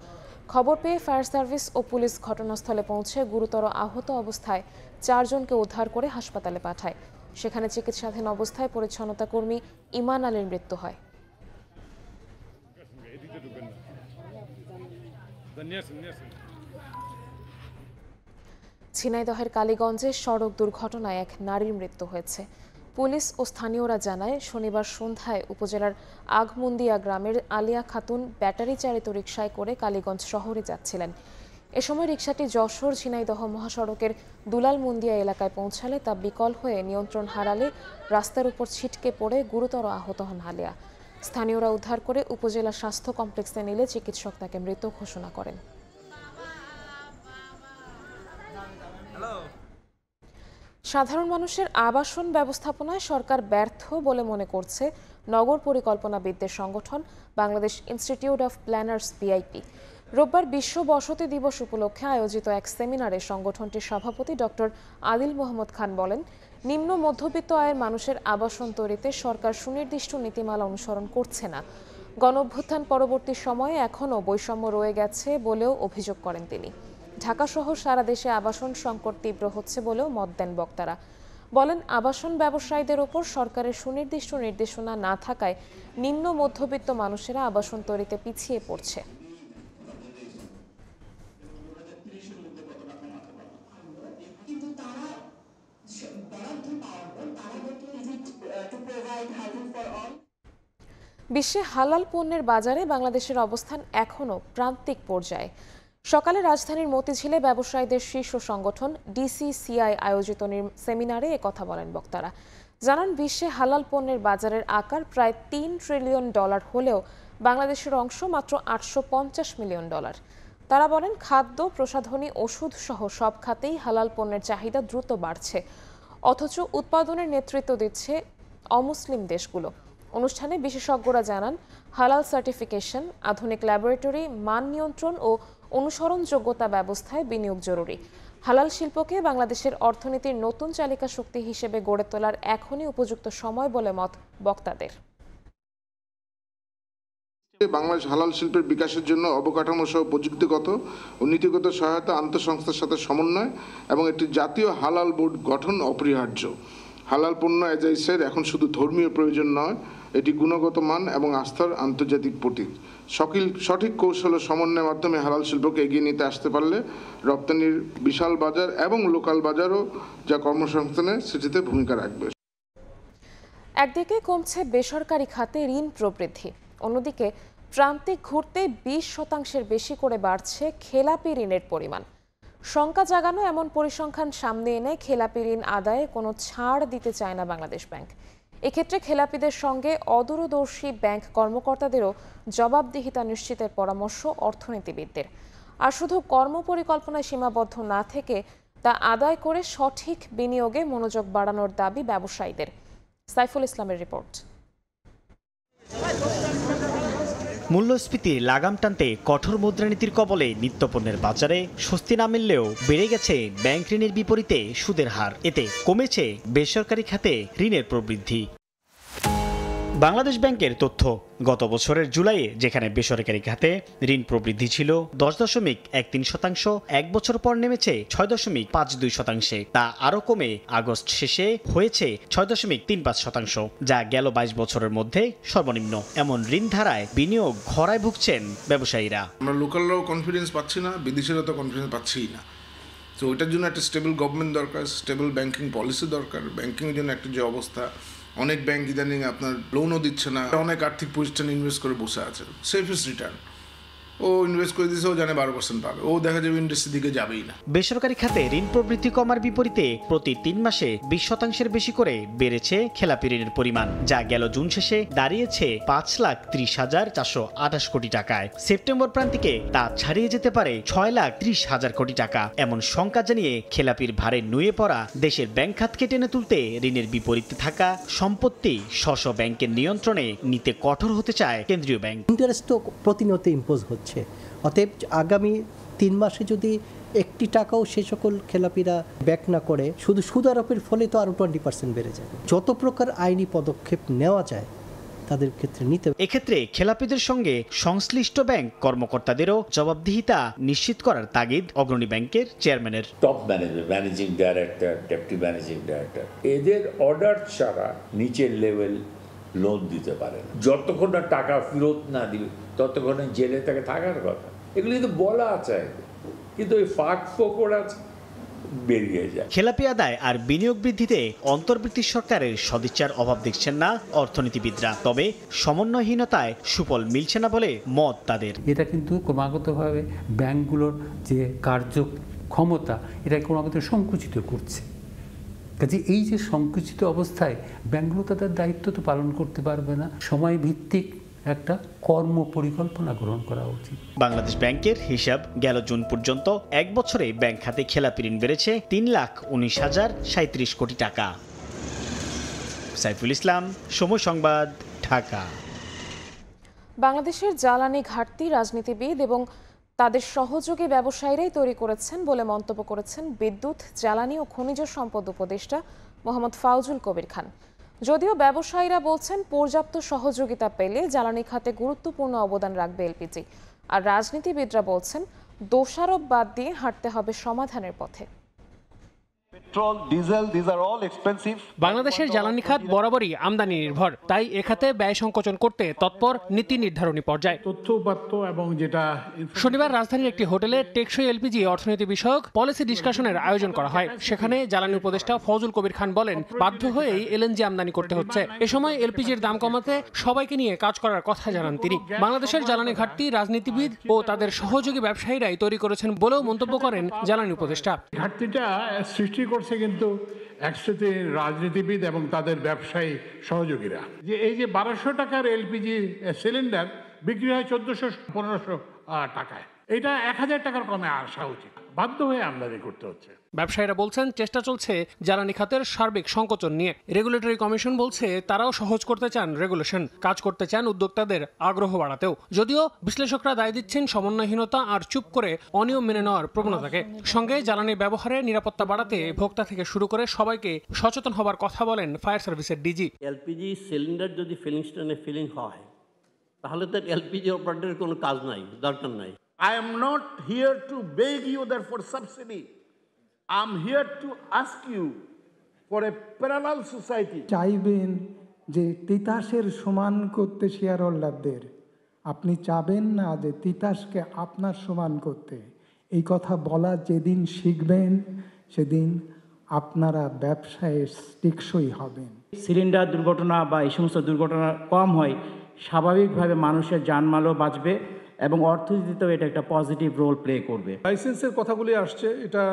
খবর পেয়ে ফায়ার সার্ভিস ও পুলিশ ঘটনাস্থলে পৌঁছে গুরুতর আহত অবস্থায় 4 জনকে উদ্ধার করে হাসপাতালে পাঠায়। সেখানে চিকিৎসাধীন অবস্থায় পরিচ্ছন্নতা কর্মী ইমান আলীর মৃত্যু হয়। ঝিনাইদহের কালীগঞ্জে সড়ক দুর্ঘটনায় এক নারীর মৃত্যু হয়েছে। পুলিশ ও স্থানীয়রা জানায়, শনিবার সন্ধ্যায় উপজেলার আগমুন্দিয়া গ্রামের আলিয়া খাতুন ব্যাটারি চালিত রিকশায় করে কালীগঞ্জ শহরে যাচ্ছিলেন। এ সময় রিকশাটি যশোর ঝিনাইদহ মহাসড়কের দুলালমুন্দিয়া এলাকায় পৌঁছালে তা বিকল হয়ে নিয়ন্ত্রণ হারালে রাস্তার উপর ছিটকে পড়ে গুরুতর আহত হন আলিয়া। স্থানীয়রা উদ্ধার করে উপজেলা স্বাস্থ্য কমপ্লেক্সে নিলে চিকিৎসক তাকে মৃত ঘোষণা করেন। সাধারণ মানুষের আবাসন ব্যবস্থাপনায় সরকার ব্যর্থ বলে মনে করছে নগর পরিকল্পনাবিদদের সংগঠন Bangladesh institute of planners VIP. রোববার বিশ্ব বসতি দিবস উপলক্ষে আয়োজিত এক সেমিনারে সংগঠনটির সভাপতি ডক্টর আদিল মোহাম্মদ খান বলেন, নিম্ন মধ্যবিত্ত আয়ের মানুষের আবাসন তৈরিতে সরকার সুনির্দিষ্ট নীতিমালা অনুসরণ করছে না। গণঅভ্যুত্থান পরবর্তী সময়ে এখনও বৈষম্য রয়ে গেছে বলেও অভিযোগ করেন তিনি। ঢাকাসহ সারা দেশে আবাসন সংকট তীব্র হচ্ছে বলেও মত দেন বক্তারা। বলেন, আবাসন ব্যবসায়ীদের ওপর সরকারের সুনির্দিষ্ট নির্দেশনা না থাকায় নিম্ন মধ্যবিত্ত মানুষেরা আবাসন তৈরিতে পিছিয়ে পড়ছে। বিশ্বে হালাল পণ্যের বাজারে বাংলাদেশের অবস্থান এখনও প্রান্তিক পর্যায়ে। সকালে রাজধানীর মতিঝিলে ব্যবসায়ীদের শীর্ষ সংগঠন ডিসিসিআই আয়োজিত সেমিনারে একথা বলেন বক্তারা। জানান, বিশ্বে হালাল পণ্যের বাজারের আকার প্রায় $3 ট্রিলিয়ন হলেও বাংলাদেশের অংশ মাত্র $850 মিলিয়ন। তারা বলেন, খাদ্য, প্রসাধনী, ওষুধ সহ সব খাতেই হালাল পণ্যের চাহিদা দ্রুত বাড়ছে, অথচ উৎপাদনের নেতৃত্ব দিচ্ছে অমুসলিম দেশগুলো। অনুষ্ঠানে বিশেষজ্ঞরা জানান, হালাল সার্টিফিকেশন, আধুনিক ল্যাবরেটরি, মান নিয়ন্ত্রণ ও অনুসরণযোগ্যতা ব্যবস্থায় বিনিয়োগ জরুরি। হালাল শিল্পকে বাংলাদেশের অর্থনীতির নতুন চালিকা শক্তি হিসেবে গড়ে তোলার এখনই উপযুক্ত সময় বলে মত বক্তাদের। বাংলাদেশ হালাল শিল্পের বিকাশের জন্য অবকাঠামো সহ প্রযুক্তিগত ও নীতিগত সহায়তা, আন্তঃসংস্থার সাথে সমন্বয় এবং একটি জাতীয় হালাল বোর্ড গঠন অপরিহার্য। হালাল পণ্য এজাইসের এখন শুধু ধর্মীয় প্রয়োজন নয়, এটি গুণগত মান এবং আস্থার আন্তর্জাতিক প্রতীক। সঠিক কৌশল ও সমন্বয়ের মাধ্যমে হালাল শিল্পকে এগিয়ে নিতে আসতে পারলে রপ্তানির বিশাল বাজার এবং লোকাল বাজারও যা কর্মসংস্থানের সৃষ্টিতে ভূমিকা রাখবে। একদিকে কমছে বেসরকারি খাতে ঋণ প্রবৃদ্ধি, অন্যদিকে প্রান্তিক ঘুরতে 20% বেশি করে বাড়ছে খেলাপি ঋণের পরিমাণ। শঙ্কা জাগানো এমন পরিসংখ্যান সামনে এনে খেলাপি ঋণ আদায়ে কোনো ছাড় দিতে চায় না বাংলাদেশ ব্যাংক। এক্ষেত্রে খেলাপিদের সঙ্গে অদূরদর্শী ব্যাংক কর্মকর্তাদেরও জবাবদিহিতা নিশ্চিতের পরামর্শ অর্থনীতিবিদদের। আর শুধু কর্মপরিকল্পনায় সীমাবদ্ধ না থেকে তা আদায় করে সঠিক বিনিয়োগে মনোযোগ বাড়ানোর দাবি ব্যবসায়ীদের। সাইফুল ইসলামের রিপোর্ট। মূল্যস্ফীতির লাগাম টানতে কঠোর মুদ্রানীতির কবলে নিত্যপণ্যের বাজারে স্বস্তি না মিললেও বেড়ে গেছে ব্যাংক ঋণের বিপরীতে সুদের হার। এতে কমেছে বেসরকারি খাতে ঋণের প্রবৃদ্ধি। বাংলাদেশ ব্যাংকের তথ্য, গত বছরের জুলাইয়ে যেখানে বেসরকারি খাতে ঋণ প্রবৃদ্ধি ছিল 10.13%, এক বছর পর নেমেছে 6.52%, তা আরও কমে আগস্ট শেষে হয়েছে 6.35%, যা গেল 22 বছরের মধ্যে সর্বনিম্ন। এমন ঋণ ধারায় বিনিয়োগ খরায় ভুগছেন ব্যবসায়ীরা। আমরা লোকালরাও কনফিডেন্স পাচ্ছি না, বিদেশিরাও তো কনফিডেন্স পাচ্ছিই না। তো ওইটার জন্য একটা স্টেবল গভর্নমেন্ট দরকার, স্টেবল ব্যাংকিং পলিসি দরকার। ব্যাংকিংয়ের জন্য একটা যে অবস্থা, অনেক ব্যাংক ইদানিং আপনার লোনও দিচ্ছে না, অনেক আর্থিক প্রতিষ্ঠান ইনভেস্ট করে বসে আছে। সেফেস্ট রিটার্ন ও ইনভেস্ট করে দিয়েছে, ও জানে 12% পাবে, ও দেখা যাবে ইন্ডাস্ট্রির দিকে যাবেই না। বেসরকারি খাতে ঋণ প্রবৃদ্ধি কমার বিপরীতে প্রতি 3 মাসে 20% বেশি করে বেড়েছে খেলাপি ঋণের পরিমাণ, যা গেল জুন শেষে দাঁড়িয়েছে 5,30,428 কোটি টাকায়। সেপ্টেম্বর প্রান্তিকে তা ছাড়িয়ে যেতে পারে 6,30,000 কোটি টাকা। এমন শঙ্কা জানিয়ে খেলাপির ভারে নুয়ে পড়া দেশের ব্যাংক খাতকে টেনে তুলতে ঋণের বিপরীতে থাকা সম্পত্তি স্ব ব্যাংকের নিয়ন্ত্রণে নিতে কঠোর হতে চায় কেন্দ্রীয় ব্যাংক। ইন্টারেস্ট তো প্রতিনিয়ত ইম্পোজ হচ্ছে, অতএব আগামী 3 মাসে যদি একটি টাকাও সে সকল খেলাপিরা ব্যাক না করে, শুধু সুদ আরোপের ফলে তো আরো 20% বেড়ে যাবে। যত প্রকার আইনি পদক্ষেপ নেওয়া যায় তাদের ক্ষেত্রে নিতে। এক্ষেত্রে খেলাপিদের সঙ্গে সংশ্লিষ্ট ব্যাংক কর্মকর্তাদেরও জবাবদিহিতা নিশ্চিত করার তাগিদ অগ্রণী ব্যাংকের চেয়ারম্যানের। Top manager, managing director, deputy managing director, এদের অর্ডার ছাড়া নিচের লেভেল লোন দিতে পারে না। যতক্ষণ না টাকা ফেরত না দিবে ততক্ষণ জেলে তাকে থাকার কথা। এগুলি তো বলা আছে, কিন্তু ওই ফাঁক ফোকরা বেরিয়ে যায়। খেলাপি আদায় আর বিনিয়োগ বৃদ্ধিতে অন্তর্বর্তী সরকারের সদিচ্ছার অভাব দেখছেন না অর্থনীতিবিদরা। তবে সমন্বয়হীনতায় সুফল মিলছে না বলে মত তাদের। এটা কিন্তু ক্রমাগতভাবে ব্যাংকগুলোর যে কার্যক্ষমতা এটা ক্রমাগত সংকুচিত করছে। কাজে এই যে সংকুচিত অবস্থায় ব্যাংকগুলো তাদের দায়িত্ব তো পালন করতে পারবে না। সময় ভিত্তিক একটা কর্ম পরিকল্পনা গ্রহণ করা উচিত। বাংলাদেশ ব্যাংকের হিসাব, গেল জুন পর্যন্ত এক বছরে ব্যাংক খাতে খেলাপি ঋণ বেড়েছে 3,19,037 কোটি টাকা। সাইফুল ইসলাম, সময় সংবাদ, ঢাকা। বাংলাদেশের জ্বালানি ঘাটতি রাজনীতিবিদ এবং তাদের সহযোগী ব্যবসায়ীরাই তৈরি করেছেন বলে মন্তব্য করেছেন বিদ্যুৎ, জ্বালানি ও খনিজ সম্পদ উপদেষ্টা মোহাম্মদ ফাউজুল কবির খান। যদিও ব্যবসায়ীরা বলছেন পর্যাপ্ত সহযোগিতা পেলে জ্বালানি খাতে গুরুত্বপূর্ণ অবদান রাখবে এলপিজি, আর রাজনীতিবিদরা বলছেন দোষারোপ বাদ দিয়ে হাঁটতে হবে সমাধানের পথে। বাংলাদেশের জ্বালানি খাত বরাবরই আমদানি নির্ভর, তাই এ খাতে ব্যয় সংকোচন করতে তৎপর নীতি নির্ধারণী পর্যায়ে। শনিবার রাজধানীর একটি হোটেলে টেকসই এলপিজি অর্থনীতি বিষয়ক পলিসি ডিসকাশনের আয়োজন করা হয়। সেখানে জ্বালানি উপদেষ্টা ফজল কবির খান বলেন, বাধ্য হয়েই এলএনজি আমদানি করতে হচ্ছে। এ সময় এলপিজির দাম কমাতে সবাইকে নিয়ে কাজ করার কথা জানান তিনি। বাংলাদেশের জ্বালানি ঘাটতি রাজনীতিবিদ ও তাদের সহযোগী ব্যবসায়ীরাই তৈরি করেছেন বলেও মন্তব্য করেন জ্বালানি উপদেষ্টা। ঘাটতিটা সৃষ্টি করছে কিন্তু একসাথে রাজনীতিবিদ এবং তাদের ব্যবসায়ী সহযোগীরা। যে এই যে 1200 টাকার এলপিজি সিলিন্ডার বিক্রি হয় 1400-1500 টাকায়, এটা 1000 টাকার কমে আসা উচিত। বাধ্য হয়ে আমদানি করতে হচ্ছে। ব্যবসায়ীরা বলছেন চেষ্টা চলছে জ্বালানি খাতের সার্বিক সংকোচন নিয়ে। রেগুলেটরি কমিশন বলছে তারাও সহজ করতে চান রেগুলেশন, কাজ করতে চান উদ্যোক্তাদের আগ্রহ বাড়াতেও। যদিও বিশ্লেষকরা দায় দিচ্ছেন সমন্বয়হীনতা আর চুপ করে অনিয়ম মেনে নেওয়ার প্রবণতাকে। সঙ্গে জ্বালানির ব্যবহারে নিরাপত্তা বাড়াতে ভোক্তা থেকে শুরু করে সবাইকে সচেতন হবার কথা বলেন ফায়ার সার্ভিসের ডিজি। এলপিজি সিলিন্ডার যদি ফিলিং স্টেশনে ফিলিং হয় তাহলে তো এলপিজি অপারেটরের কোনো কাজ নাই, দরকার নাই। I am not here to beg you that for subsidy. I am here to ask you for a parallel society. চাইবেন যে তিতাসের সমান করতে শেয়ার হোল্ডারদের, আপনি চাবেন না যে তিতাসকে আপনার সমান করতে। এই কথা বলা যেদিন শিখবেন সেদিন আপনারা ব্যবসায় টেকসই হবেন। সিলিন্ডার দুর্ঘটনা বা এই সমস্ত দুর্ঘটনা কম হয়, স্বাভাবিকভাবে মানুষের জানমালও বাঁচবে এবং অর্থনীতিতেও এটা একটা পজিটিভ রোল প্লে করবে। লাইসেন্সের কথাগুলি আসছে, এটা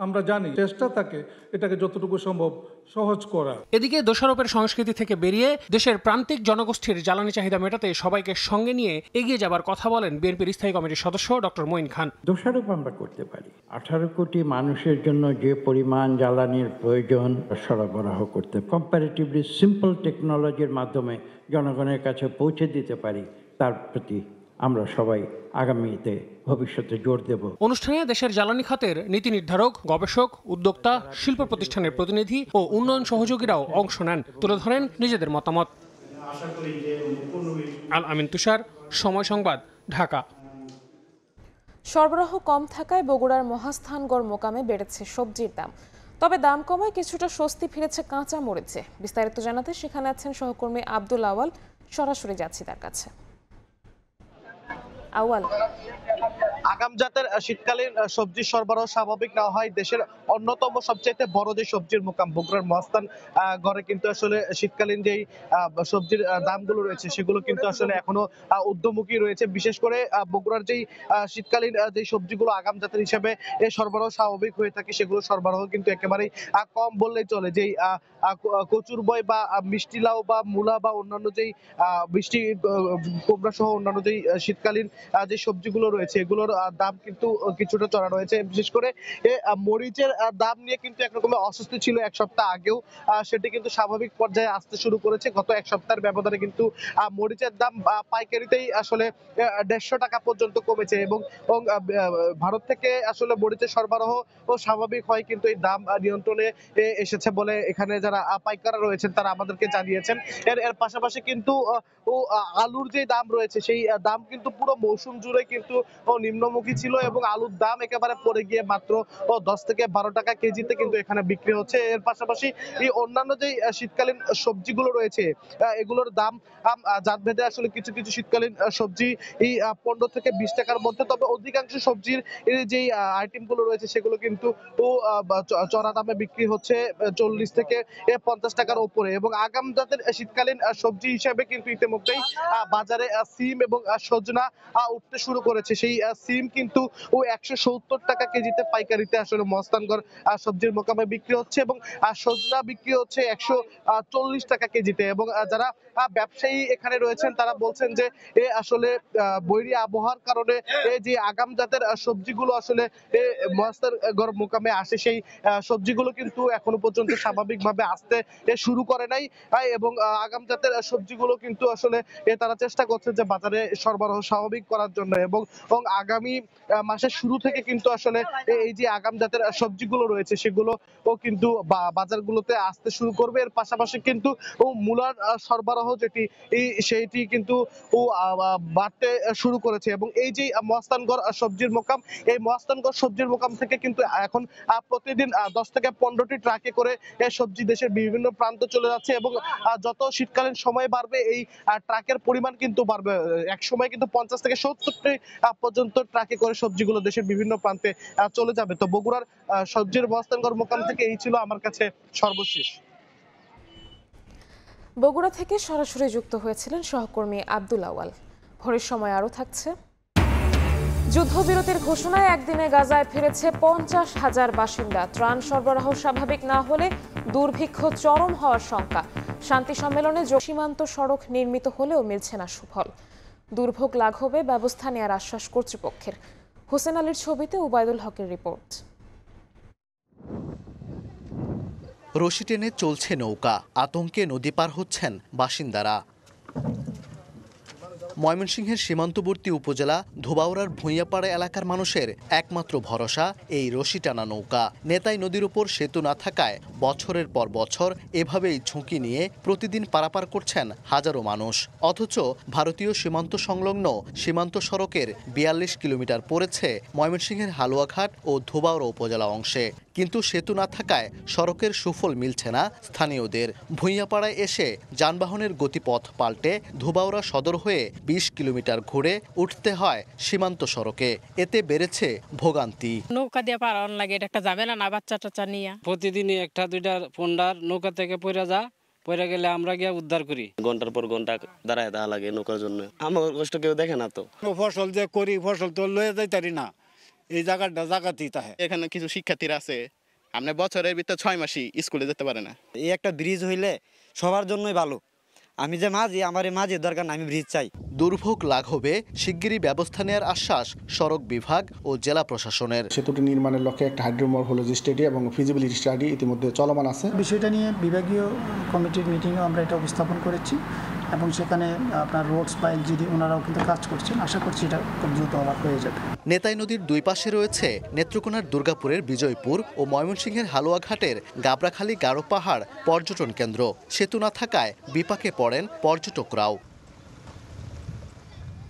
আমরা জানি, চেষ্টা থাকে এটাকে যতটুকু সম্ভব সহজ করা। এদিকে দোষারোপের সংস্কৃতি থেকে বেরিয়ে দেশের প্রান্তিক জনগোষ্ঠীর জ্বালানি চাহিদা মেটাতে সবাইকে সঙ্গে নিয়ে এগিয়ে যাবার কথা বলেন বিএনপির স্থায়ী কমিটির সদস্য ডক্টর মঈন খান। দোষারোপ আমরা করতে পারি, 18 কোটি মানুষের জন্য যে পরিমাণ জ্বালানির প্রয়োজন সরবরাহ করতে কম্পারেটিভলি সিম্পল টেকনোলজির মাধ্যমে জনগণের কাছে পৌঁছে দিতে পারি, তার প্রতি আমরা সবাই আগামীতে ভবিষ্যতে জোর দেব। অনুষ্ঠানে দেশের জ্বালানি খাতের নীতি নির্ধারক, গবেষক, উদ্যোক্তা, শিল্প প্রতিষ্ঠানের প্রতিনিধি ও উন্নয়ন সহযোগীরাও অংশ নেন, তুলে ধরেন নিজেদের মতামত। আল আমিন তুষার, সময় সংবাদ, ঢাকা। সরবরাহ কম থাকায় বগুড়ার মহাস্থানগড় মোকামে বেড়েছে সবজির দাম। তবে দাম কমায় কিছুটা স্বস্তি ফিরেছে কাঁচা মরিচে। বিস্তারিত জানাতে সেখানে আছেন সহকর্মী আব্দুল আওয়াল, সরাসরি যাচ্ছি তার কাছে। আগাম জাতের শীতকালীন সবজির সরবরাহ স্বাভাবিক না হয় দেশের অন্যতম সবচেয়ে বড় যে সবজির মোকাম বগুড়ার মহাস্থান গড়ে কিন্তু আসলে শীতকালীন যেই সবজির দামগুলো রয়েছে সেগুলো কিন্তু আসলে এখনো ঊর্ধ্বমুখী রয়েছে। বিশেষ করে বগুড়ার যেই শীতকালীন যে সবজিগুলো আগাম জাতের হিসেবে সরবরাহ স্বাভাবিক হয়ে থাকে সেগুলো সরবরাহ কিন্তু একেবারেই কম বললেই চলে। যেই কচুর বই বা মিষ্টি লাউ বা মূলা বা অন্যান্য যেই মিষ্টি কুমড়া সহ অন্যান্য যেই শীতকালীন যে সবজিগুলো রয়েছে এগুলোর দাম কিন্তু কিছুটা চড়া রয়েছে। বিশেষ করে মরিচের দাম নিয়ে কিন্তু একরকমের অস্বস্তি ছিল এক সপ্তাহ আগেও, সেটি কিন্তু স্বাভাবিক পর্যায়ে আসতে শুরু করেছে। গত এক সপ্তাহের ব্যবধানে কিন্তু মরিচের দাম পাইকারিতেই আসলে 150 টাকা পর্যন্ত কমেছে এবং ভারত থেকে আসলে মরিচের সরবরাহ স্বাভাবিক হয় কিন্তু এই দাম নিয়ন্ত্রণে এসেছে বলে এখানে যারা পাইকাররা রয়েছেন তারা আমাদেরকে জানিয়েছেন। এর পাশাপাশি কিন্তু আলুর যে দাম রয়েছে সেই দাম কিন্তু পুরো মৌসুম জুড়ে কিন্তু নিম্নমুখী ছিল এবং আলুর দাম একেবারে পড়ে গিয়ে মাত্র 10 থেকে 12 টাকা কেজিতে কিন্তু এখানে বিক্রি হচ্ছে। এর পাশাপাশি এই অন্যান্য যে শীতকালীন সবজিগুলো রয়েছে এগুলোর দাম জাতভেদে আসলে কিছু কিছু শীতকালীন সবজি এই 15 থেকে 20 টাকার মধ্যে, তবে অধিকাংশ সবজির যে আইটেমগুলো রয়েছে সেগুলো কিন্তু চড়া দামে বিক্রি হচ্ছে 40 থেকে 50 টাকার উপরে। এবং আগাম জাতের শীতকালীন সবজি হিসেবে কিন্তু ইতিমধ্যেই বাজারে সিম এবং সজনা উঠতে শুরু করেছে। সেই সিম কিন্তু 170 টাকা কেজিতে পাইকারিতে আসলে মহাস্থানগড় সবজির মোকামে বিক্রি হচ্ছে এবং সজনা বিক্রি হচ্ছে 140 টাকা কেজিতে। এবং যারা ব্যবসায়ী এখানে রয়েছেন তারা বলছেন যে আসলে বৈরী আবহাওয়ার কারণে যে আগাম জাতের সবজিগুলো আসলে মহাস্থানগড় মোকামে আসে সেই সবজিগুলো কিন্তু এখনো পর্যন্ত স্বাভাবিকভাবে আসতে শুরু করে নাই এবং আগাম জাতের সবজিগুলো কিন্তু আসলে তারা চেষ্টা করছে যে বাজারে সরবরাহ স্বাভাবিক করার জন্য এবং আগামী মাসের শুরু থেকে কিন্তু আসলে এই যে আগাম জাতের সবজিগুলো রয়েছে সেগুলো কিন্তু বাজারগুলোতে আসতে শুরু করবে। এর পাশাপাশি কিন্তু মূলার সরবরাহ যেটি সেইটি কিন্তু বাড়তে শুরু করেছে এবং এই যে মহাস্থানগড় সবজির মোকাম, এই মহাস্থানগড় সবজির মোকাম থেকে কিন্তু এখন প্রতিদিন 10 থেকে 15টি ট্রাকে করে সবজি দেশের বিভিন্ন প্রান্ত চলে যাচ্ছে এবং যত শীতকালীন সময় বাড়বে এই ট্রাকের পরিমাণ কিন্তু বাড়বে। এক সময় কিন্তু 50 থেকে 70টি পর্যন্ত ট্রাকে করে সবজিগুলো দেশের বিভিন্ন প্রান্তে চলে যাবে। তো বগুড়ার সবজির মহাস্থানগড় মোকাম থেকে এই ছিল আমার কাছে সর্বশেষ। বগুড়া থেকে সরাসরি যুক্ত হয়েছিলেন সহকর্মী আব্দুল আওয়াল। ভোরের সময় আরও থাকছে। যুদ্ধবিরতির ঘোষণায় একদিনে গাজায় ফিরেছে 50,000 বাসিন্দা। ত্রাণ সরবরাহ স্বাভাবিক না হলে দুর্ভিক্ষ চরম হওয়ার শঙ্কা। শান্তি সম্মেলনে সীমান্ত সড়ক নির্মিত হলেও মিলছে না সুফল। দুর্ভোগ লাঘবে ব্যবস্থা নেওয়ার আশ্বাস কর্তৃপক্ষের। হোসেন আলীর ছবিতে উবায়দুল হকের রিপোর্ট। রশি টেনে চলছে নৌকা, আতঙ্কে নদী পার হচ্ছেন বাসিন্দারা। ময়মনসিংহের সীমান্তবর্তী উপজেলা ধোবাউড়ার ভূঁইয়াপাড়া এলাকার মানুষের একমাত্র ভরসা এই রশি টানা নৌকা। নেতাই নদীর উপর সেতু না থাকায় বছরের পর বছর এভাবেই ঝুঁকি নিয়ে প্রতিদিন পারাপার করছেন হাজারো মানুষ। অথচ ভারতীয় সীমান্ত সংলগ্ন সীমান্ত সড়কের ৪২ কিলোমিটার পড়েছে ময়মনসিংহের হালুয়াঘাট ও ধোবাউড়া উপজেলা অংশে। কিন্তু সেতু না থাকায় সড়কের সুফল মিলছে না স্থানীয়দের। ভূঁইয়াপাড়ায় এসে যানবাহনের গতিপথ পাল্টে ধোবাউড়া সদর হয়ে ২০ কিলোমিটার ঘুরে উঠতে হয় সীমান্ত সড়কে। এতে বেড়েছে ভোগান্তি। নৌকা দিয়ে পারান লাগে, এটা একটা ঝামেলা না বাচ্চা টাচ্চা নিয়ে। প্রতিদিনই একটা দুইটা পন্ডার নৌকা থেকে পড়ে গেলে আমরা গিয়ে উদ্ধার করি। ঘন্টার পর ঘন্টা দাঁড়ায় দেওয়া লাগে নৌকার জন্য। আমার কষ্ট কেউ দেখে না তো। ফসল যে করি ফসল তো লয়ে যাইতারি না, এই জায়গাটা জায়গাতেই তাহে। এখানে কিছু শিক্ষার্থীরা আছে আপনি বছরের ভিতর 6 মাসই স্কুলে যেতে পারে না। এই একটা ব্রিজ হইলে সবার জন্যই ভালো। আমি যে মাঝি, আমার এই মাঝির দরকার না, আমি ব্রিজ চাই। দুর্ভোগ লাঘবে শিগগিরই ব্যবস্থা নেওয়ার আশ্বাস সড়ক বিভাগ ও জেলা প্রশাসনের। সেতুটি নির্মাণের লক্ষ্যে একটা হাইড্রোমরফোলজি স্টাডি এবং ফিজিবিলিটি স্টাডি ইতিমধ্যে চলমান আছে। বিষয়টা নিয়ে বিভাগীয় কমিটির মিটিংয়ে আমরা এটা উপস্থাপন করেছি এবং সেখানে আপনার রোডস বা এলজিডি ওনারাও কিন্তু কাজ করছেন। আশা করছি এটা খুব দ্রুত হয়ে যাবে। নেতাই নদীর দুই পাশে রয়েছে নেত্রকোনার দুর্গাপুরের বিজয়পুর ও ময়মনসিংহের হালুয়াঘাটের গাবড়াখালী গারো পাহাড় পর্যটন কেন্দ্র। সেতু না থাকায় বিপাকে পড়েন পর্যটকরাও।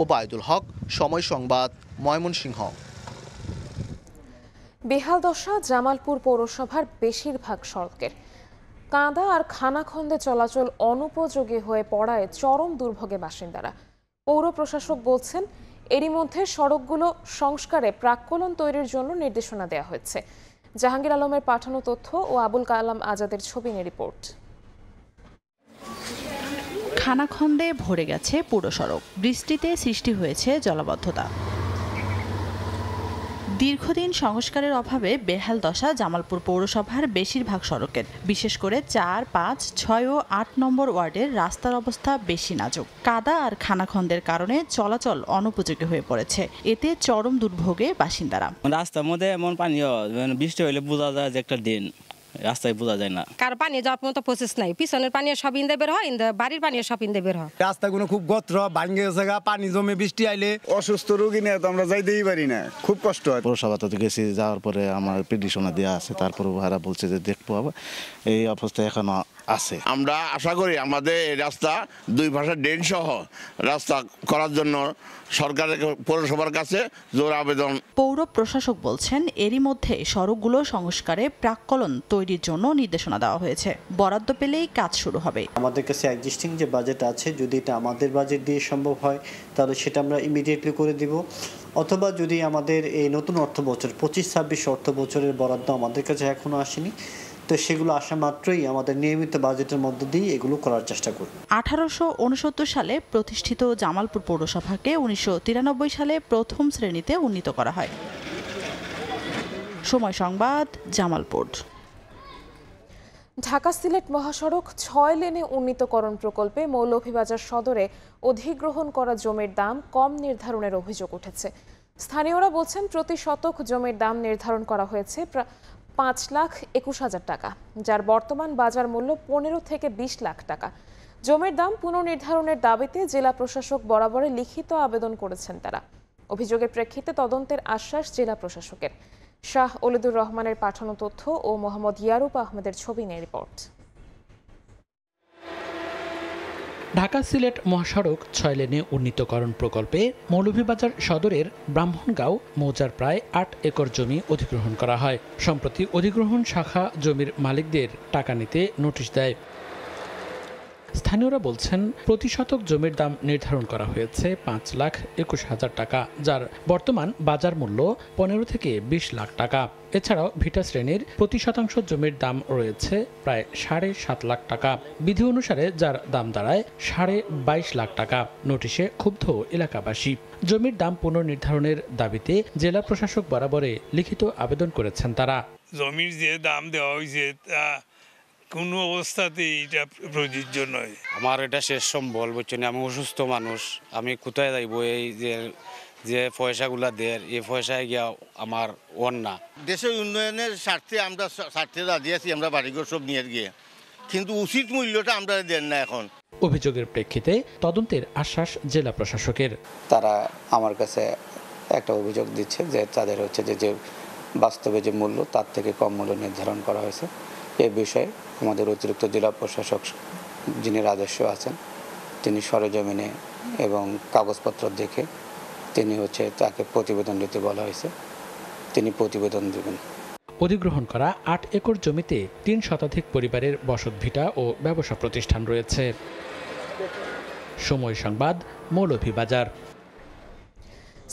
ওবায়দুল হক, সময় সংবাদ, ময়মনসিংহ। বেহাল দশা জামালপুর পৌরসভার বেশিরভাগ সড়কের। কাঁদা আর খানাখন্দে চলাচল অনুপযোগী হয়ে পড়ায় চরম দুর্ভোগে বাসিন্দারা। পৌর প্রশাসক বলছেন, এরই মধ্যে সড়কগুলো সংস্কারে প্রাক্কলন তৈরির জন্য নির্দেশনা দেওয়া হয়েছে। জাহাঙ্গীর আলমের পাঠানো তথ্য ও আবুল কালাম আজাদের ছবি নিয়ে রিপোর্ট। খানাখন্দে ভরে গেছে পুরো সড়ক, বৃষ্টিতে সৃষ্টি হয়েছে জলাবদ্ধতা। দীর্ঘদিন সংস্কারের অভাবে বেহাল দশা জামালপুর পৌরসভার বেশিরভাগ সড়কের। বিশেষ করে ৪, ৫, ৬ ও ৮ নম্বর ওয়ার্ডের রাস্তার অবস্থা বেশি নাজুক। কাদা আর খানাখন্দের কারণে চলাচল অনুপযোগী হয়ে পড়েছে। এতে চরম দুর্ভোগে বাসিন্দারা। রাস্তার মধ্যে এমন পানি বৃষ্টি হইলে বোঝা যায় যে একটা দিন রাস্তায় বোঝা যায় না। কার পানি যাওয়ার মতো প্রসেস নাই, পিছনের পানি সব ইন্দে বের হয়, বাড়ির পানি সব ইন্দে বের হয়। রাস্তাগুলো খুব গত্র, ভাঙে গেছে, পানি জমে বৃষ্টি আইলে অসুস্থ রোগী নিয়ে তো আমরা যাইতেই পারি না, খুব কষ্ট হয়। পৌরসভাতে গেছি, যাওয়ার পরে আমার পিটিশনে দেওয়া আছে, তারপরে ভাড়া বলছে যে দেখবো, এই অবস্থা এখনো আছে। আমরা আশা করি আমাদের এই রাস্তা দুই পাশে ড্রেন সহ রাস্তা করার জন্য সরকারের পৌরসভার কাছে জোর আবেদন। পৌর প্রশাসক বলছেন, এরই মধ্যে সড়কগুলো সংস্কারে প্রাক্কলন তৈরির জন্য নির্দেশনা দেওয়া হয়েছে। বরাদ্দ পেলেই কাজ শুরু হবে। আমাদের কাছে এক্সিস্টিং যে বাজেট আছে, যদি এটা আমাদের বাজেট দিয়ে সম্ভব হয় তাহলে সেটা আমরা ইমিডিয়েটলি করে দিব, অথবা যদি আমাদের এই নতুন অর্থ বছর 25-26 অর্থ বছরের বরাদ্দ আমাদের কাছে এখনো আসেনি, তো সেগুলো আসা মাত্রই আমাদের নিয়মিত বাজেটের মধ্যে দিয়ে এগুলো করার চেষ্টা করব। 1869 সালে প্রতিষ্ঠিত জামালপুর পৌরসভাকে 1993 সালে প্রথম শ্রেণীতে উন্নীত করা হয়। সময় সংবাদ, জামালপুর। ঢাকা সিলেট মহাসড়ক 6 লেনে উন্নীতকরণ প্রকল্পে মৌলভীবাজার সদরে অধিগ্রহণ করা জমির দাম কম নির্ধারণের অভিযোগ উঠেছে। স্থানীয়রা বলছেন, প্রতি শতক জমির দাম নির্ধারণ করা হয়েছে 5,21,000 টাকা, যার বর্তমান বাজার মূল্য 15 থেকে 20 লাখ টাকা। জমির দাম পুনর্নির্ধারণের দাবিতে জেলা প্রশাসক বরাবরে লিখিত আবেদন করেছেন তারা। অভিযোগের প্রেক্ষিতে তদন্তের আশ্বাস জেলা প্রশাসকের। শাহ ওলিদুর রহমানের পাঠানো তথ্য ও মোহাম্মদ ইয়ারুপ আহমেদের ছবি নিয়ে রিপোর্ট। ঢাকা সিলেট মহাসড়ক 6 লেনে উন্নীতকরণ প্রকল্পে মৌলভীবাজার সদরের ব্রাহ্মণগাঁও মৌজার প্রায় 8 একর জমি অধিগ্রহণ করা হয়। সম্প্রতি অধিগ্রহণ শাখা জমির মালিকদের টাকা নিতে নোটিশ দেয়। স্থানীয়রা বলছেন, প্রতি শতক জমির দাম নির্ধারণ করা হয়েছে 5,21,000 টাকা, যার বর্তমান বাজার মূল্য 15 থেকে 20 লাখ টাকা। এছাড়াও ভিটা শ্রেণীর প্রতি শতাংশ জমির দাম রয়েছে প্রায় 7.5 লাখ টাকা। বিধি অনুসারে যার দাম দাঁড়ায় 22.5 লাখ টাকা। নোটিশে ক্ষুব্ধ এলাকাবাসী। জমির দাম পুনর্নির্ধারণের দাবিতে জেলা প্রশাসক বরাবরে লিখিত আবেদন করেছেন তারা। জমির যে দাম দেওয়া হয়েছে তা কোনো অবস্থাতেই এটা প্রযোজ্য নয়। আমার এটা শেষ সম্বল, বুঝছেন, আমি অসুস্থ মানুষ, আমি কোথায় যাইব? এই যে যে পয়সাগুলা দেয় এই পয়সায় গিয়া আমার অন্যা দেশের উন্নয়নের স্বার্থে আমরা রাজি আছি, আমরা বাড়িঘর সব নিয়ে গিয়ে, কিন্তু উচিত মূল্যটা আমরা দেন না এখন। অভিযোগের প্রেক্ষিতে তদন্তের আশ্বাস জেলা প্রশাসকের। তারা আমার কাছে একটা অভিযোগ দিচ্ছে যে তাদের হচ্ছে যে বাস্তবে যে মূল্য তার থেকে কম মূল্য নির্ধারণ করা হয়েছে। এ বিষয়ে আমাদের অতিরিক্ত জেলা প্রশাসক যিনি রাজস্ব আছেন তিনি সরেজমিনে এবং কাগজপত্র দেখে তিনি হচ্ছে তাকে প্রতিবেদন দিতে বলা হয়েছে, তিনি প্রতিবেদন দেবেন। অধিগ্রহণ করা ৮ একর জমিতে ৩ শতাধিক পরিবারের বসতভিটা ও ব্যবসা প্রতিষ্ঠান রয়েছে। সময় সংবাদ, মৌলভীবাজার।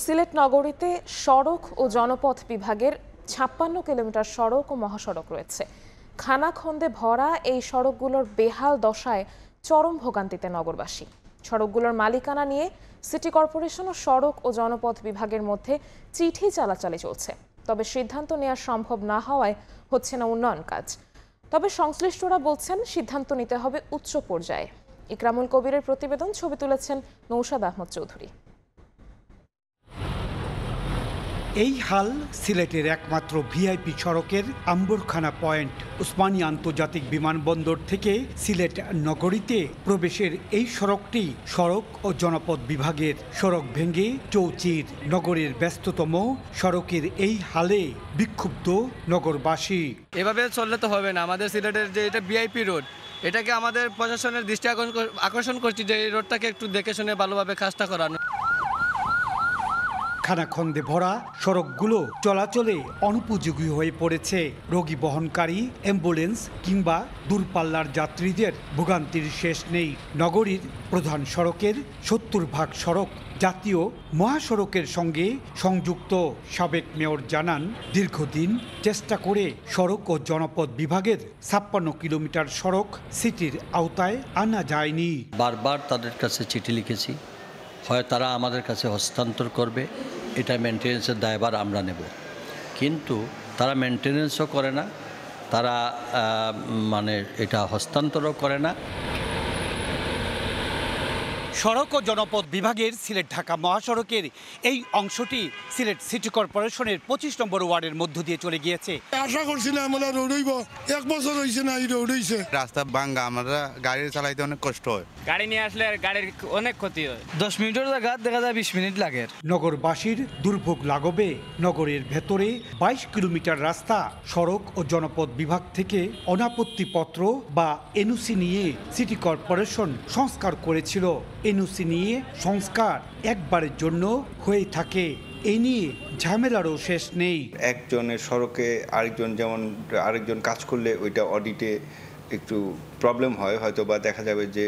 সিলেট নগরীতে সড়ক ও জনপথ বিভাগের ৫৬ কিলোমিটার সড়ক ও মহাসড়ক রয়েছে। খানাখন্দে ভরা এই সড়কগুলোর বেহাল দশায় চরম ভোগান্তিতে নগরবাসী। সড়কগুলোর মালিকানা নিয়ে সিটি কর্পোরেশন ও সড়ক ও জনপথ বিভাগের মধ্যে চিঠি চালাচালি চলছে, তবে সিদ্ধান্ত নেওয়া সম্ভব না হওয়ায় হচ্ছে না উন্নয়ন কাজ। তবে সংশ্লিষ্টরা বলছেন সিদ্ধান্ত নিতে হবে উচ্চ পর্যায়ে। ইকরামুল কবিরের প্রতিবেদন, ছবি তুলেছেন নৌশাদ আহমদ চৌধুরী। এই হাল সিলেটের একমাত্র ভিআইপি সড়কের আম্বরখানা পয়েন্ট উসমানী আন্তর্জাতিক বিমানবন্দর থেকে সিলেট নগরীতে প্রবেশের এই সড়কটি সড়ক ও জনপথ বিভাগের। সড়ক ভেঙে চৌচির নগরের ব্যস্ততম সড়কের এই হালে বিক্ষুব্ধ নগরবাসী। এভাবে চললে তো হবে না। আমাদের সিলেটের যে এটা ভিআইপি রোড, এটাকে আমাদের প্রশাসনের দৃষ্টি আকর্ষণ করছি যে এই রোডটাকে একটু দেখে শুনে ভালোভাবে কাজটা করানো। খানাখন্দে ভরা সড়কগুলো চলাচলে অনুপযোগী হয়ে পড়েছে। রোগী বহনকারী অ্যাম্বুলেন্স কিংবা দূরপাল্লার যাত্রীদের ভোগান্তির শেষ নেই। নগরীর প্রধান সড়কের ৭০% সড়ক জাতীয় মহাসড়কের সঙ্গে সংযুক্ত। সাবেক মেয়র জানান, দীর্ঘদিন চেষ্টা করে সড়ক ও জনপথ বিভাগের ৫৬ কিলোমিটার সড়ক সিটির আওতায় আনা যায়নি। বারবার তাদের কাছে চিঠি লিখেছি, হয় তারা আমাদের কাছে হস্তান্তর করবে, এটা মেনটেন্যান্সের দায়ভার আমরা নেব, কিন্তু তারা মেনটেন্যান্সও করে না, তারা এটা হস্তান্তরও করে না। সড়ক ও জনপথ বিভাগের সিলেট ঢাকা মহাসড়কের এই অংশটি সিলেট সিটি কর্পোরেশনের 25 নম্বর ওয়ার্ডের মধ্য দিয়ে চলে গিয়েছে। আশা করছিলাম আমরা রোড হইব, 1 বছর হয়েছে না এই রোড হয়েছে। রাস্তা ভাঙ্গা, আমরা গাড়ি চালাইতে অনেক কষ্ট হয়, গাড়ি নিয়ে আসলে গাড়ির অনেক ক্ষতি হয়। 10 মিনিটের জায়গা দেখা যায় 20 মিনিট লাগে। নগরবাসীর দুর্ভোগ লাগবে। নগরের ভেতরে 22 কিলোমিটার রাস্তা সড়ক ও জনপথ বিভাগ থেকে অনাপত্তিপত্র বা এনওসি নিয়ে সিটি কর্পোরেশন সংস্কার করেছিল। এনওসি নিয়ে সংস্কার একবারের জন্য হয়ে থাকে, এই নিয়ে ঝামেলারও শেষ নেই। একজনের সড়কে আরেকজন কাজ করলে ওইটা অডিটে একটু প্রবলেম হয়, হয়তো বা দেখা যাবে যে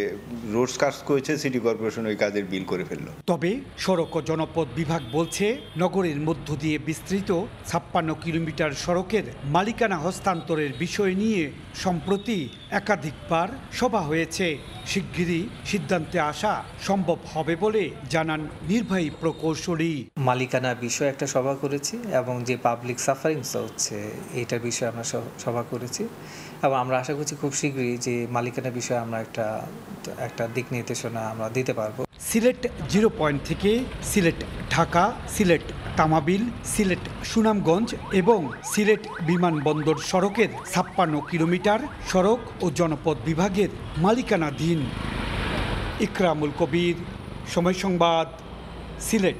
রোডস কাজ করেছে সিটি কর্পোরেশন ওই কাজের বিল করে ফেললো। তবে সড়ক ও জনপথ বিভাগ বলছে নগরের মধ্য দিয়ে বিস্তৃত ৫৬ কিলোমিটার সড়কের মালিকানা হস্তান্তরের বিষয় নিয়ে সম্প্রতি একাধিকবার সভা হয়েছে। শিগগিরই সিদ্ধান্তে আসা সম্ভব হবে বলে জানান নির্বাহী প্রকৌশলী। মালিকানা বিষয়ে একটা সভা করেছি এবং যে পাবলিক সাফারিংস হচ্ছে এইটার বিষয়ে আমরা সভা করেছি এবং আমরা আশা করছি খুব শীঘ্রই যে মালিকানা বিষয়ে আমরা একটা দিক নির্দেশনা আমরা দিতে পারবো। সিলেট 0 পয়েন্ট থেকে সিলেট ঢাকা, সিলেট তামাবিল, সিলেট সুনামগঞ্জ এবং সিলেট বিমানবন্দর সড়কের ৫৬ কিলোমিটার সড়ক ও জনপথ বিভাগের মালিকানাধীন। ইকরামুল কবির, সময় সংবাদ, সিলেট।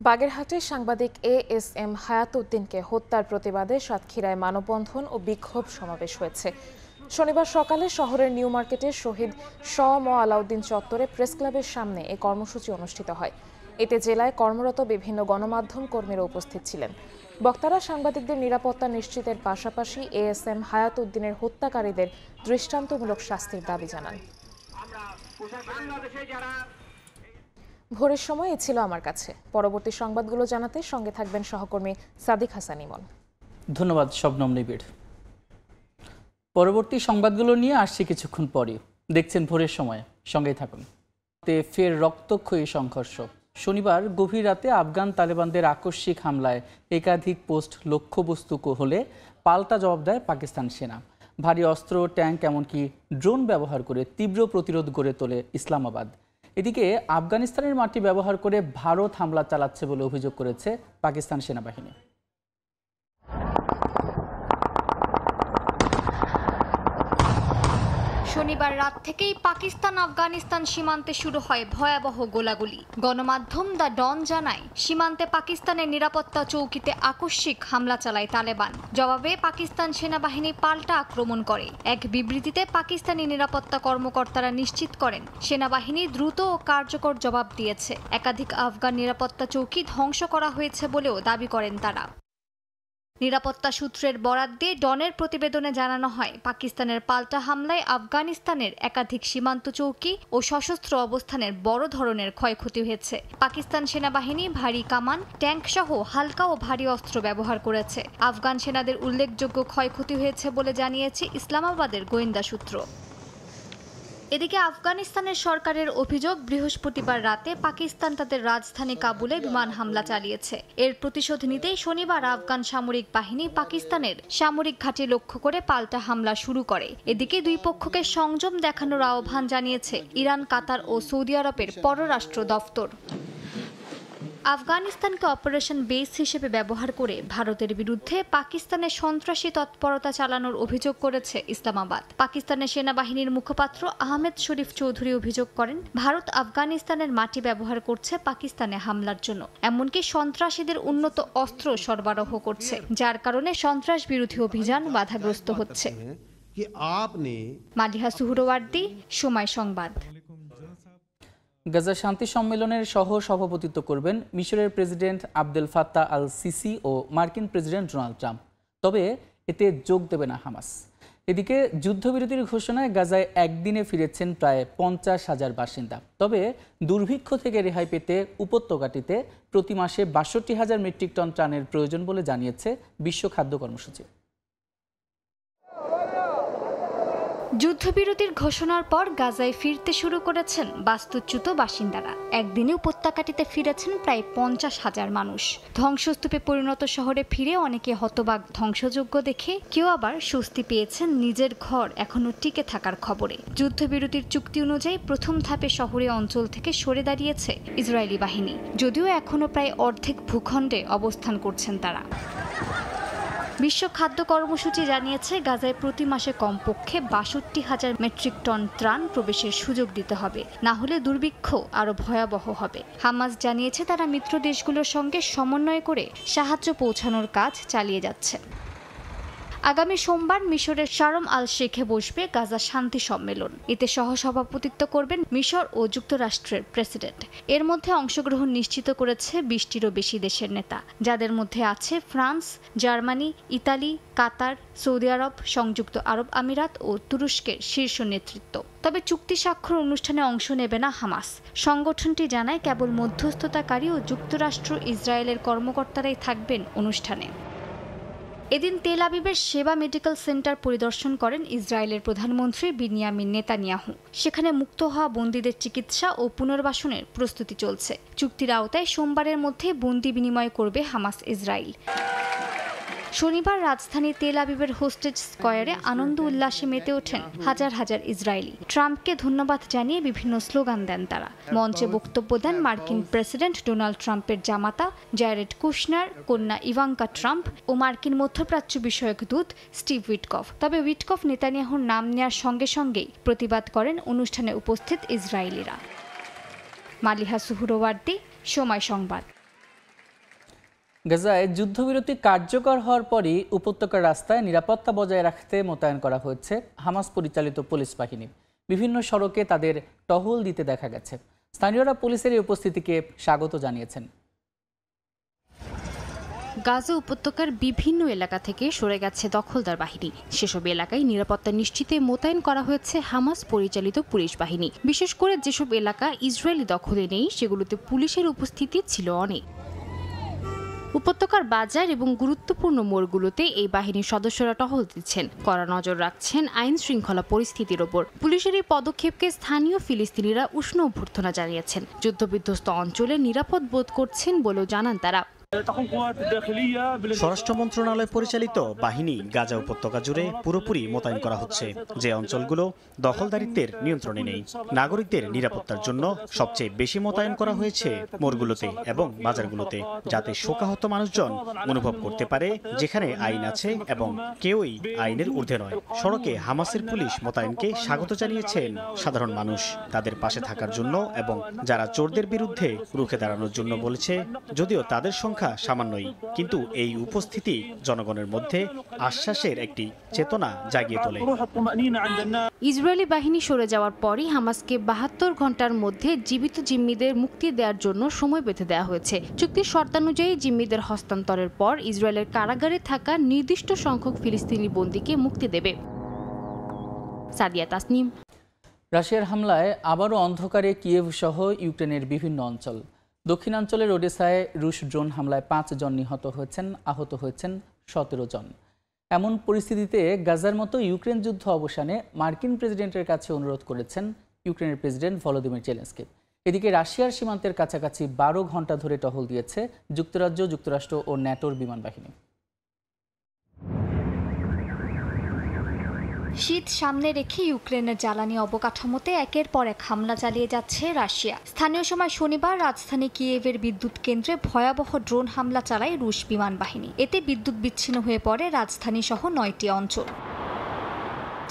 বাগেরহাটে সাংবাদিক ASM হায়াতুদ্দিনকে হত্যার প্রতিবাদে সাতক্ষীরায় মানববন্ধন ও বিক্ষোভ সমাবেশ হয়েছে। শনিবার সকালে শহরের নিউ মার্কেটের শহীদ আলাউদ্দিন চত্বরে প্রেস ক্লাবের সামনে এই কর্মসূচি অনুষ্ঠিত হয়। এতে জেলায় কর্মরত বিভিন্ন গণমাধ্যম কর্মীরা উপস্থিত ছিলেন। বক্তারা সাংবাদিকদের নিরাপত্তা নিশ্চিতের পাশাপাশি ASM হায়াতুদ্দিনের হত্যাকারীদের দৃষ্টান্তমূলক শাস্তির দাবি জানান। ভোরের সময় এ ছিল আমার কাছে। পরবর্তী সংবাদগুলো জানাতে সঙ্গে থাকবেন সহকর্মী সাদিক হাসান ইমন। ধন্যবাদ শবনম নিবিড়। পরবর্তী সংবাদগুলো নিয়ে আসছি কিছুক্ষণ পরে। দেখছেন ভোরের সময়, সঙ্গেই থাকুন। ফের রক্তক্ষয়ী সংঘর্ষ। শনিবার গভীর রাতে আফগান তালেবানদের আকস্মিক হামলায় একাধিক পোস্ট লক্ষ্যবস্তু হলে পাল্টা জবাব দেয় পাকিস্তান সেনা। ভারী অস্ত্র, ট্যাঙ্ক এমনকি ড্রোন ব্যবহার করে তীব্র প্রতিরোধ গড়ে তোলে ইসলামাবাদ। এদিকে আফগানিস্তানের মাটি ব্যবহার করে ভারত হামলা চালাচ্ছে বলে অভিযোগ করেছে পাকিস্তান সেনাবাহিনী। শনিবার রাত থেকেই পাকিস্তান আফগানিস্তান সীমান্তে শুরু হয় ভয়াবহ গোলাগুলি। গণমাধ্যম দ্য ডন জানায়, সীমান্তে পাকিস্তানের নিরাপত্তা চৌকিতে আকস্মিক হামলা চালায় তালেবান। জবাবে পাকিস্তান সেনাবাহিনী পাল্টা আক্রমণ করে। এক বিবৃতিতে পাকিস্তানি নিরাপত্তা কর্মকর্তারা নিশ্চিত করেন, সেনাবাহিনী দ্রুত ও কার্যকর জবাব দিয়েছে। একাধিক আফগান নিরাপত্তা চৌকি ধ্বংস করা হয়েছে বলেও দাবি করেন তারা। নিরাপত্তা সূত্রের বরাত দিয়ে ডনের প্রতিবেদনে জানানো হয়, পাকিস্তানের পাল্টা হামলায় আফগানিস্তানের একাধিক সীমান্ত চৌকি ও সশস্ত্র অবস্থানের বড় ধরনের ক্ষয়ক্ষতি হয়েছে। পাকিস্তান সেনাবাহিনী ভারী কামান, ট্যাঙ্ক সহ হালকা ও ভারী অস্ত্র ব্যবহার করেছে। আফগান সেনাদের উল্লেখযোগ্য ক্ষয়ক্ষতি হয়েছে বলে জানিয়েছে ইসলামাবাদের গোয়েন্দা সূত্র। এদিকে আফগানিস্তানের সরকারের অভিযোগ, বৃহস্পতিবার রাতে পাকিস্তান তাদের রাজধানী কাবুলে বিমান হামলা চালিয়েছে। এর প্রতিশোধ নিতেই শনিবার আফগান সামরিক বাহিনী পাকিস্তানের সামরিক ঘাঁটি লক্ষ্য করে পাল্টা হামলা শুরু করে। এদিকে দুই পক্ষকে সংযম দেখানোর আহ্বান জানিয়েছে ইরান, কাতার ও সৌদি আরবের পররাষ্ট্র দফতর। আফগানিস্তানকে অপারেশন বেস হিসেবে ব্যবহার করে ভারতের বিরুদ্ধে পাকিস্তানের সন্ত্রাসী তৎপরতা চালানোর অভিযোগ করেছে ইসলামাবাদ। পাকিস্তানের সেনাবাহিনীর মুখপাত্র আহমেদ শরীফ চৌধুরী অভিযোগ করেন, ভারত আফগানিস্তানের মাটি ব্যবহার করছে পাকিস্তানে হামলার জন্য, এমনকি সন্ত্রাসীদের উন্নত অস্ত্র সরবরাহ করছে, যার কারণে সন্ত্রাস বিরোধী অভিযান বাধাগ্রস্ত হচ্ছে। মালিহা সুহরওয়ার্দী, সময় সংবাদ। গাজা শান্তি সম্মেলনের সহ সভাপতিত্ব করবেন মিশরের president Abdel Fattah al Sisi ও মার্কিন প্রেসিডেন্ট ডোনাল্ড ট্রাম্প। তবে এতে যোগ দেবে না হামাস। এদিকে যুদ্ধবিরতির ঘোষণায় গাজায় একদিনে ফিরেছেন প্রায় 50,000 বাসিন্দা। তবে দুর্ভিক্ষ থেকে রেহাই পেতে উপত্যকাটিতে প্রতি মাসে 62,000 মেট্রিক টন ত্রাণের প্রয়োজন বলে জানিয়েছে বিশ্ব খাদ্য কর্মসূচি। যুদ্ধবিরতির ঘোষণার পর গাজায় ফিরতে শুরু করেছেন বাস্তুচ্যুত বাসিন্দারা। একদিনে উপত্যকাটিতে ফিরেছেন প্রায় 50,000 মানুষ। ধ্বংসস্তূপে পরিণত শহরে ফিরে অনেকে হতবাক ধ্বংসযজ্ঞ দেখে, কেউ আবার স্বস্তি পেয়েছেন নিজের ঘর এখনো টিকে থাকার খবরে। যুদ্ধবিরতির চুক্তি অনুযায়ী প্রথম ধাপে শহরে অঞ্চল থেকে সরে দাঁড়িয়েছে ইসরায়েলি বাহিনী, যদিও এখনো প্রায় অর্ধেক ভূখণ্ডে অবস্থান করছেন তারা। বিশ্ব খাদ্য কর্মসূচি জানিয়েছে, গাজায় প্রতি মাসে কমপক্ষে 62,000 মেট্রিক টন ত্রাণ প্রবেশের সুযোগ দিতে হবে, না হলে দুর্ভিক্ষ আরও ভয়াবহ হবে। হামাস জানিয়েছে, তারা মিত্র দেশগুলোর সঙ্গে সমন্বয় করে সাহায্য পৌঁছানোর কাজ চালিয়ে যাচ্ছে। আগামী সোমবার মিশরের শারম আল শেখে বসবে গাজা শান্তি সম্মেলন। এতে সহসভাপতিত্ব করবেন মিশর ও যুক্তরাষ্ট্রের প্রেসিডেন্ট। এর মধ্যে অংশগ্রহণ নিশ্চিত করেছে 20টিরও বেশি দেশের নেতা, যাদের মধ্যে আছে ফ্রান্স, জার্মানি, ইতালি, কাতার, সৌদি আরব, সংযুক্ত আরব আমিরাত ও তুরস্কের শীর্ষ নেতৃত্ব। তবে চুক্তি স্বাক্ষর অনুষ্ঠানে অংশ নেবে না হামাস। সংগঠনটি জানায়, কেবল মধ্যস্থতাকারী ও যুক্তরাষ্ট্র, ইসরায়েলের কর্মকর্তারাই থাকবেন অনুষ্ঠানে। এদিন তেল আবিবের সেবা মেডিকেল সেন্টার পরিদর্শন করেন ইসরায়েলের প্রধানমন্ত্রী বিনিয়ামিন নেতানিয়াহু। সেখানে মুক্ত হওয়া বন্দীদের চিকিৎসা ও পুনর্বাসনের প্রস্তুতি চলছে। চুক্তির আওতায় সোমবারের মধ্যে বন্দী বিনিময় করবে হামাস ইসরায়েল। শনিবার রাজধানী তেল আবিবের হোস্টেজ স্কয়ারে আনন্দ উল্লাসে মেতে ওঠেন হাজার হাজার ইসরায়েলি। ট্রাম্পকে ধন্যবাদ জানিয়ে বিভিন্ন স্লোগান দেন তারা। মঞ্চে বক্তব্য দেন মার্কিন প্রেসিডেন্ট ডোনাল্ড ট্রাম্পের জামাতা জ্যারেড কুশনার, কন্যা ইভাঙ্কা ট্রাম্প ও মার্কিন মধ্যপ্রাচ্য বিষয়ক দূত স্টিভ উইটকফ। তবে উইটকফ নেতানিয়াহুর নাম নেওয়ার সঙ্গে সঙ্গেই প্রতিবাদ করেন অনুষ্ঠানে উপস্থিত ইসরায়েলিরা। মালিহা সুহরওয়ার্দী, সময় সংবাদ। গাজায় যুদ্ধবিরতি কার্যকর হওয়ার পরই উপত্যকার রাস্তায় নিরাপত্তা বজায় রাখতে মোতায়েন করা হয়েছে হামাস পরিচালিত পুলিশ বাহিনী। বিভিন্ন সড়কে তাদের টহল দিতে দেখা গেছে। স্থানীয়রা পুলিশের এই উপস্থিতিকে স্বাগত জানিয়েছেন। গাজা উপত্যকার বিভিন্ন এলাকা থেকে সরে গেছে দখলদার বাহিনী। সেসব এলাকায় নিরাপত্তা নিশ্চিতে মোতায়েন করা হয়েছে হামাস পরিচালিত পুলিশ বাহিনী। বিশেষ করে যেসব এলাকা ইসরায়েলি দখলে নেই, সেগুলোতে পুলিশের উপস্থিতি ছিল অনেক। উপত্যকার বাজার এবং গুরুত্বপূর্ণ মোড়গুলোতে এই বাহিনীর সদস্যরা টহল দিচ্ছেন, কড়া নজর রাখছেন আইন শৃঙ্খলা পরিস্থিতির ওপর। পুলিশের এই পদক্ষেপকে স্থানীয় ফিলিস্তিনিরা উষ্ণ অভ্যর্থনা জানিয়েছেন। যুদ্ধবিধ্বস্ত অঞ্চলে নিরাপদ বোধ করছেন বলেও জানান তারা। স্বরাষ্ট্র মন্ত্রণালয় পরিচালিত বাহিনী গাজা উপত্যকা জুড়ে পুরোপুরি মোতায়েন করা হচ্ছে, যে অঞ্চলগুলো দখলদারিত্বের নিয়ন্ত্রণে নেই। নাগরিকদের নিরাপত্তার জন্য সবচেয়ে বেশি মোতায়েন করা হয়েছে মোড়গুলোতে এবং বাজারগুলোতে, যাতে শোকাহত মানুষজন অনুভব করতে পারে যেখানে আইন আছে এবং কেউই আইনের ঊর্ধ্বে নয়। সড়কে হামাসের পুলিশ মোতায়েনকে স্বাগত জানিয়েছেন সাধারণ মানুষ, তাদের পাশে থাকার জন্য এবং যারা চোরদের বিরুদ্ধে রুখে দাঁড়ানোর জন্য বলেছে। যদিও তাদের সংখ্যা সামান্যই, কিন্তু এই উপস্থিতি জনগণের মধ্যে আশ্বাসের একটি চেতনা জাগিয়ে তোলে। ইসরায়েলি বাহিনী সরে যাওয়ার পরই হামাসকে 72 ঘন্টার মধ্যে জীবিত জিম্মিদের মুক্তি দেওয়ার জন্য সময় বেঁধে দেওয়া হয়েছে। চুক্তির শর্তানুযায়ী জিম্মিদের হস্তান্তরের পর ইসরায়েলের কারাগারে থাকা নির্দিষ্ট সংখ্যক ফিলিস্তিনি বন্দীকে মুক্তি দেবে। সাদিয়া তাসনিম। রাশিয়ার হামলায় আবারও অন্ধকারে কিয়েভ সহ ইউক্রেনের বিভিন্ন অঞ্চল। দক্ষিণাঞ্চলের ওডেসায় রুশ ড্রোন হামলায় 5 জন নিহত হয়েছেন, আহত হয়েছেন 17 জন। এমন পরিস্থিতিতে গাজার মতো ইউক্রেন যুদ্ধ অবসানে মার্কিন প্রেসিডেন্টের কাছে অনুরোধ করেছেন ইউক্রেনের প্রেসিডেন্ট ভলোদিমির জেলেনস্কি। এদিকে রাশিয়ার সীমান্তের কাছাকাছি 12 ঘন্টা ধরে টহল দিয়েছে যুক্তরাজ্য, যুক্তরাষ্ট্র ও ন্যাটোর বিমান বাহিনী। শীত সামনে রেখে ইউক্রেনের জ্বালানি অবকাঠামোতে একের পর এক হামলা চালিয়ে যাচ্ছে রাশিয়া। স্থানীয় সময় শনিবার রাজধানী কিয়েভের বিদ্যুৎ কেন্দ্রে ভয়াবহ ড্রোন হামলা চালায় রুশ বিমান বাহিনী। এতে বিদ্যুৎ বিচ্ছিন্ন হয়ে পড়ে রাজধানী সহ 9টি অঞ্চল।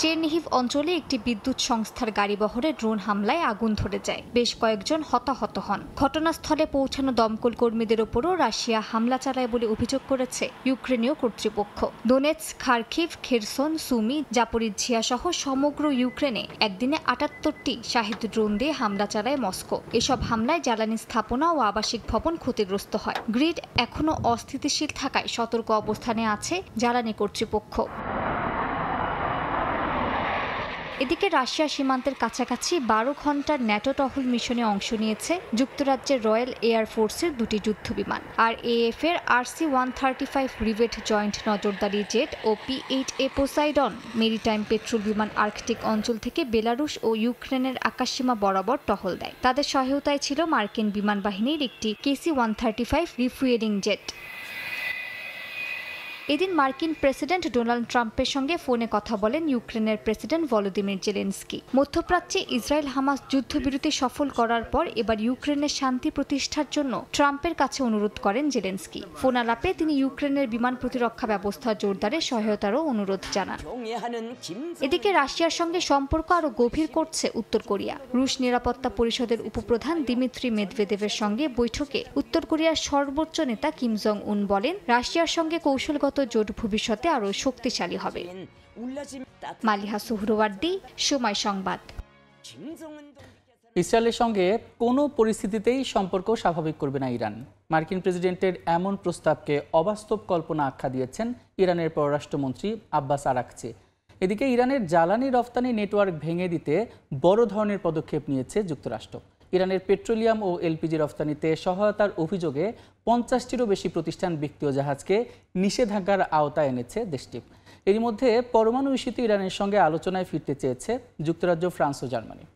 চেরনিহিভ অঞ্চলে একটি বিদ্যুৎ সংস্থার গাড়িবহরে ড্রোন হামলায় আগুন ধরে যায়, বেশ কয়েকজন হতাহত হন। ঘটনাস্থলে পৌঁছানো দমকল কর্মীদের ওপরও রাশিয়া হামলা চালায় বলে অভিযোগ করেছে ইউক্রেনীয় কর্তৃপক্ষ। Donetsk, Kharkiv, Kherson, Sumy, Zaporizhzhia সহ সমগ্র ইউক্রেনে একদিনে 78টি শাহেদ ড্রোন দিয়ে হামলা চালায় মস্কো। এসব হামলায় জ্বালানি স্থাপনা ও আবাসিক ভবন ক্ষতিগ্রস্ত হয়। গ্রিড এখনও অস্থিতিশীল থাকায় সতর্ক অবস্থানে আছে জ্বালানি কর্তৃপক্ষ। এদিকে রাশিয়া সীমান্তের কাছাকাছি 12 ঘন্টার ন্যাটো টহল মিশনে অংশ নিয়েছে যুক্তরাজ্যের রয়্যাল এয়ার ফোর্সের 2টি যুদ্ধবিমান আর এএফ এর RC-135 রিভেট জয়েন্ট নজরদারি জেট ও P-8A পোসাইডন মেরিটাইম পেট্রোল বিমান আর্কটিক অঞ্চল থেকে বেলারুশ ও ইউক্রেনের আকাশসীমা বরাবর টহল দেয়। তাদের সহায়তায় ছিল মার্কিন বিমান বাহিনীর একটি KC-135 রিফুয়েলিং জেট। এদিন মার্কিন প্রেসিডেন্ট ডোনাল্ড ট্রাম্পের সঙ্গে ফোনে কথা বলেন ইউক্রেনের প্রেসিডেন্ট ভলোদিমির জেলেনস্কি। মধ্যপ্রাচ্যে ইসরায়েল হামাস যুদ্ধবিরতি সফল করার পর এবার ইউক্রেনের শান্তি প্রতিষ্ঠার জন্য ট্রাম্পের কাছে অনুরোধ করেন জেলেনস্কি। ফোন আলাপে তিনি ইউক্রেনের বিমান প্রতিরক্ষা ব্যবস্থা জোরদারে সহায়তারও অনুরোধ জানান। এদিকে রাশিয়ার সঙ্গে সম্পর্ক আরও গভীর করছে উত্তর কোরিয়া। রুশ নিরাপত্তা পরিষদের উপপ্রধান দিমিত্রি মেদভেদেভের সঙ্গে বৈঠকে উত্তর কোরিয়ার সর্বোচ্চ নেতা কিম জং উন বলেন, রাশিয়ার সঙ্গে কৌশলগত জোট ভবিষ্যতে আরও শক্তিশালী হবে। মালিহা সুহরওয়ার্দী, সময় সংবাদ। ইসরায়েলের সঙ্গে কোনো পরিস্থিতিতেই সম্পর্ক স্বাভাবিক করবে না ইরান। মার্কিন প্রেসিডেন্টের এমন প্রস্তাবকে অবাস্তব কল্পনা আখ্যা দিয়েছেন ইরানের পররাষ্ট্রমন্ত্রী আব্বাস আরাকচি। এদিকে ইরানের জ্বালানি রফতানি নেটওয়ার্ক ভেঙে দিতে বড় ধরনের পদক্ষেপ নিয়েছে যুক্তরাষ্ট্র। ইরানের পেট্রোলিয়াম ও এলপিজি রফতানিতে সহায়তার অভিযোগে 50টিরও বেশি প্রতিষ্ঠান ব্যক্তি ও জাহাজকে নিষেধাজ্ঞার আওতায় এনেছে দেশটি। এর মধ্যে পরমাণু ইস্যুতে ইরানের সঙ্গে আলোচনায় ফিরতে চেয়েছে যুক্তরাজ্য, ফ্রান্স ও জার্মানি।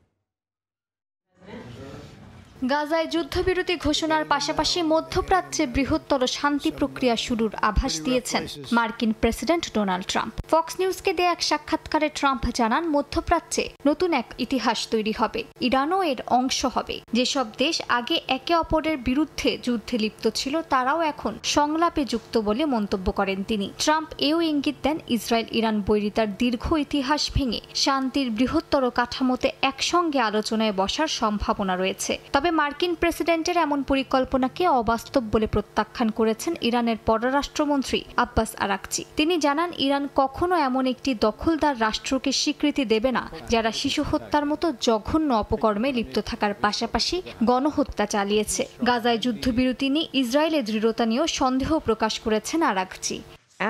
গাজায় যুদ্ধবিরতি ঘোষণার পাশাপাশি মধ্যপ্রাচ্যে বৃহত্তর শান্তি প্রক্রিয়া শুরুর আভাস দিয়েছেন মার্কিন প্রেসিডেন্ট ডোনাল্ড ট্রাম্প। ফক্স নিউজকে দেয়া এক সাক্ষাৎকারে ট্রাম্প জানান, মধ্যপ্রাচ্যে নতুন এক ইতিহাস তৈরি হবে, ইরানও এর অংশ হবে। যেসব দেশ আগে একে অপরের বিরুদ্ধে যুদ্ধে লিপ্ত ছিল তারাও এখন সংলাপে যুক্ত বলে মন্তব্য করেন তিনি। ট্রাম্প এও ইঙ্গিত দেন, ইসরায়েল ইরান বৈরিতার দীর্ঘ ইতিহাস ভেঙে শান্তির বৃহত্তর কাঠামোতে একসঙ্গে আলোচনায় বসার সম্ভাবনা রয়েছে। তবে মার্কিন প্রেসিডেন্টের এমন পরিকল্পনাকে অবাস্তব বলে প্রত্যাখ্যান করেছেন ইরানের পররাষ্ট্রমন্ত্রী আব্বাস আরাকচি। তিনি জানান, ইরান কখনো এমন একটি দখলদার রাষ্ট্রকে স্বীকৃতি দেবে না যারা শিশু হত্যার মতো জঘন্য অপকর্মে লিপ্ত থাকার পাশাপাশি গণহত্যা চালিয়েছে। গাজায় যুদ্ধবিরতি নিয়ে ইসরায়েলের দৃঢ়তা নিয়েও সন্দেহ প্রকাশ করেছেন আরাকচি।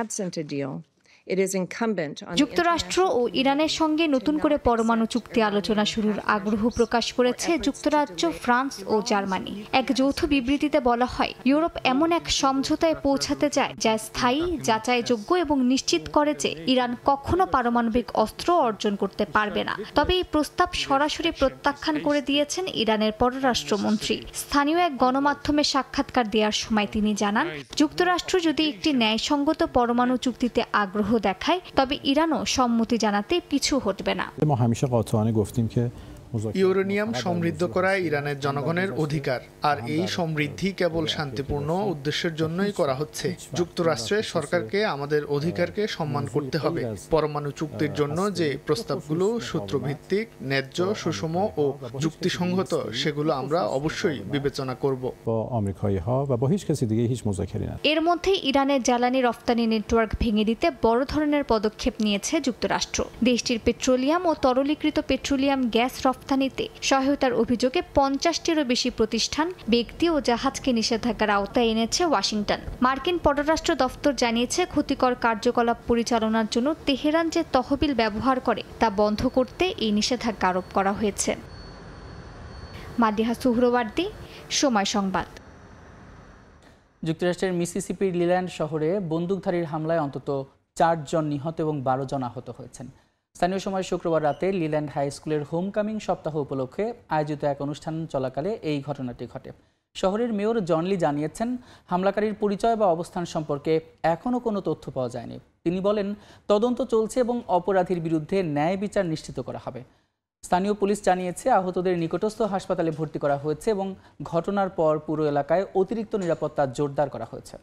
Absent a deal, যুক্তরাষ্ট্র ও ইরানের সঙ্গে নতুন করে পরমাণু চুক্তি আলোচনা শুরুর আগ্রহ প্রকাশ করেছে যুক্তরাজ্য, ফ্রান্স ও জার্মানি। এক যৌথ বিবৃতিতে বলা হয়, ইউরোপ এমন এক সমঝোতায় পৌঁছাতে চায় যা স্থায়ী, যাচাইযোগ্য এবং নিশ্চিত করে যে ইরান কখনো পারমাণবিক অস্ত্র অর্জন করতে পারবে না। তবে এই প্রস্তাব সরাসরি প্রত্যাখ্যান করে দিয়েছেন ইরানের পররাষ্ট্রমন্ত্রী। স্থানীয় এক গণমাধ্যমে সাক্ষাৎকার দেওয়ার সময় তিনি জানান, যুক্তরাষ্ট্র যদি একটি ন্যায়সঙ্গত পরমাণু চুক্তিতে আগ্রহ দেখায় তবে ইরানও সম্মতি জানাতে পিছু হটবে না। ইউরেনিয়াম সমৃদ্ধ করা ইরানের জনগণের অধিকার, আর এই সমৃদ্ধি কেবল শান্তিপূর্ণ উদ্দেশ্যের জন্যই করা হচ্ছে। যুক্তরাষ্ট্রের সরকারকে আমাদের অধিকারকে সম্মান করতে হবে। পরমাণু চুক্তির জন্য যে প্রস্তাবগুলো সূত্রভিত্তিক, ন্যায্য, সুষম ও যুক্তিসঙ্গত, সেগুলো আমরা অবশ্যই বিবেচনা করব। এর মধ্যে ইরানের জ্বালানি রফতানি নেটওয়ার্ক ভেঙে দিতে বড় ধরনের পদক্ষেপ নিয়েছে যুক্তরাষ্ট্র। দেশটির পেট্রোলিয়াম ও তরলীকৃত পেট্রোলিয়াম গ্যাস রফতানিতে সহায়তার অভিযোগে 50টিরও বেশি প্রতিষ্ঠান, ব্যক্তি ও জাহাজকে নিষেধাজ্ঞার আওতায় এনেছে ওয়াশিংটন। মার্কিন পররাষ্ট্র দফতর জানিয়েছে, ক্ষতিকর কার্যকলাপ পরিচালনার জন্য তেহরান যে তহবিল ব্যবহার করে তা বন্ধ করতে এই নিষেধাজ্ঞা আরোপ করা হয়েছে। মাদিহা সুহরওয়ার্দী, সময় সংবাদ। যুক্তরাষ্ট্রের মিসিসিপির লিল্যান্ড শহরে বন্দুকধারীর হামলায় অন্তত 4 জন নিহত এবং 12 জন আহত হয়েছেন। স্থানীয় সময় শুক্রবার রাতে লিল্যান্ড হাই স্কুলের হোমকামিং সপ্তাহ উপলক্ষে আয়োজিত এক অনুষ্ঠান চলাকালে এই ঘটনাটি ঘটে। শহরের মেয়র জন লি জানিয়েছেন, হামলাকারীর পরিচয় বা অবস্থান সম্পর্কে এখনও কোনো তথ্য পাওয়া যায়নি। তিনি বলেন, তদন্ত চলছে এবং অপরাধীর বিরুদ্ধে ন্যায় বিচার নিশ্চিত করা হবে। স্থানীয় পুলিশ জানিয়েছে, আহতদের নিকটস্থ হাসপাতালে ভর্তি করা হয়েছে এবং ঘটনার পর পুরো এলাকায় অতিরিক্ত নিরাপত্তা জোরদার করা হয়েছে।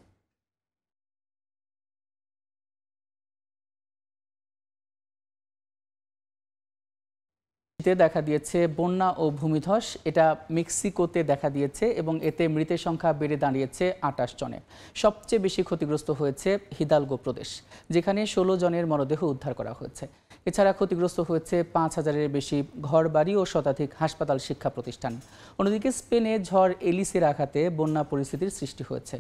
দেখা দিয়েছে বন্যা ও ভূমিধস, এটা মেক্সিকোতে দেখা দিয়েছে এবং এতে মৃতের সংখ্যা বেড়ে দাঁড়িয়েছে 28 জনে। সবচেয়ে বেশি ক্ষতিগ্রস্ত হয়েছে হিদালগো প্রদেশ, যেখানে 16 জনের মরদেহ উদ্ধার করা হয়েছে। এছাড়া ক্ষতিগ্রস্ত হয়েছে 5000-এর বেশি ঘরবাড়ি ও শতাধিক হাসপাতাল, শিক্ষা প্রতিষ্ঠান। অন্যদিকে স্পেনে ঝড় এলিসের আঘাতে বন্যা পরিস্থিতির সৃষ্টি হয়েছে।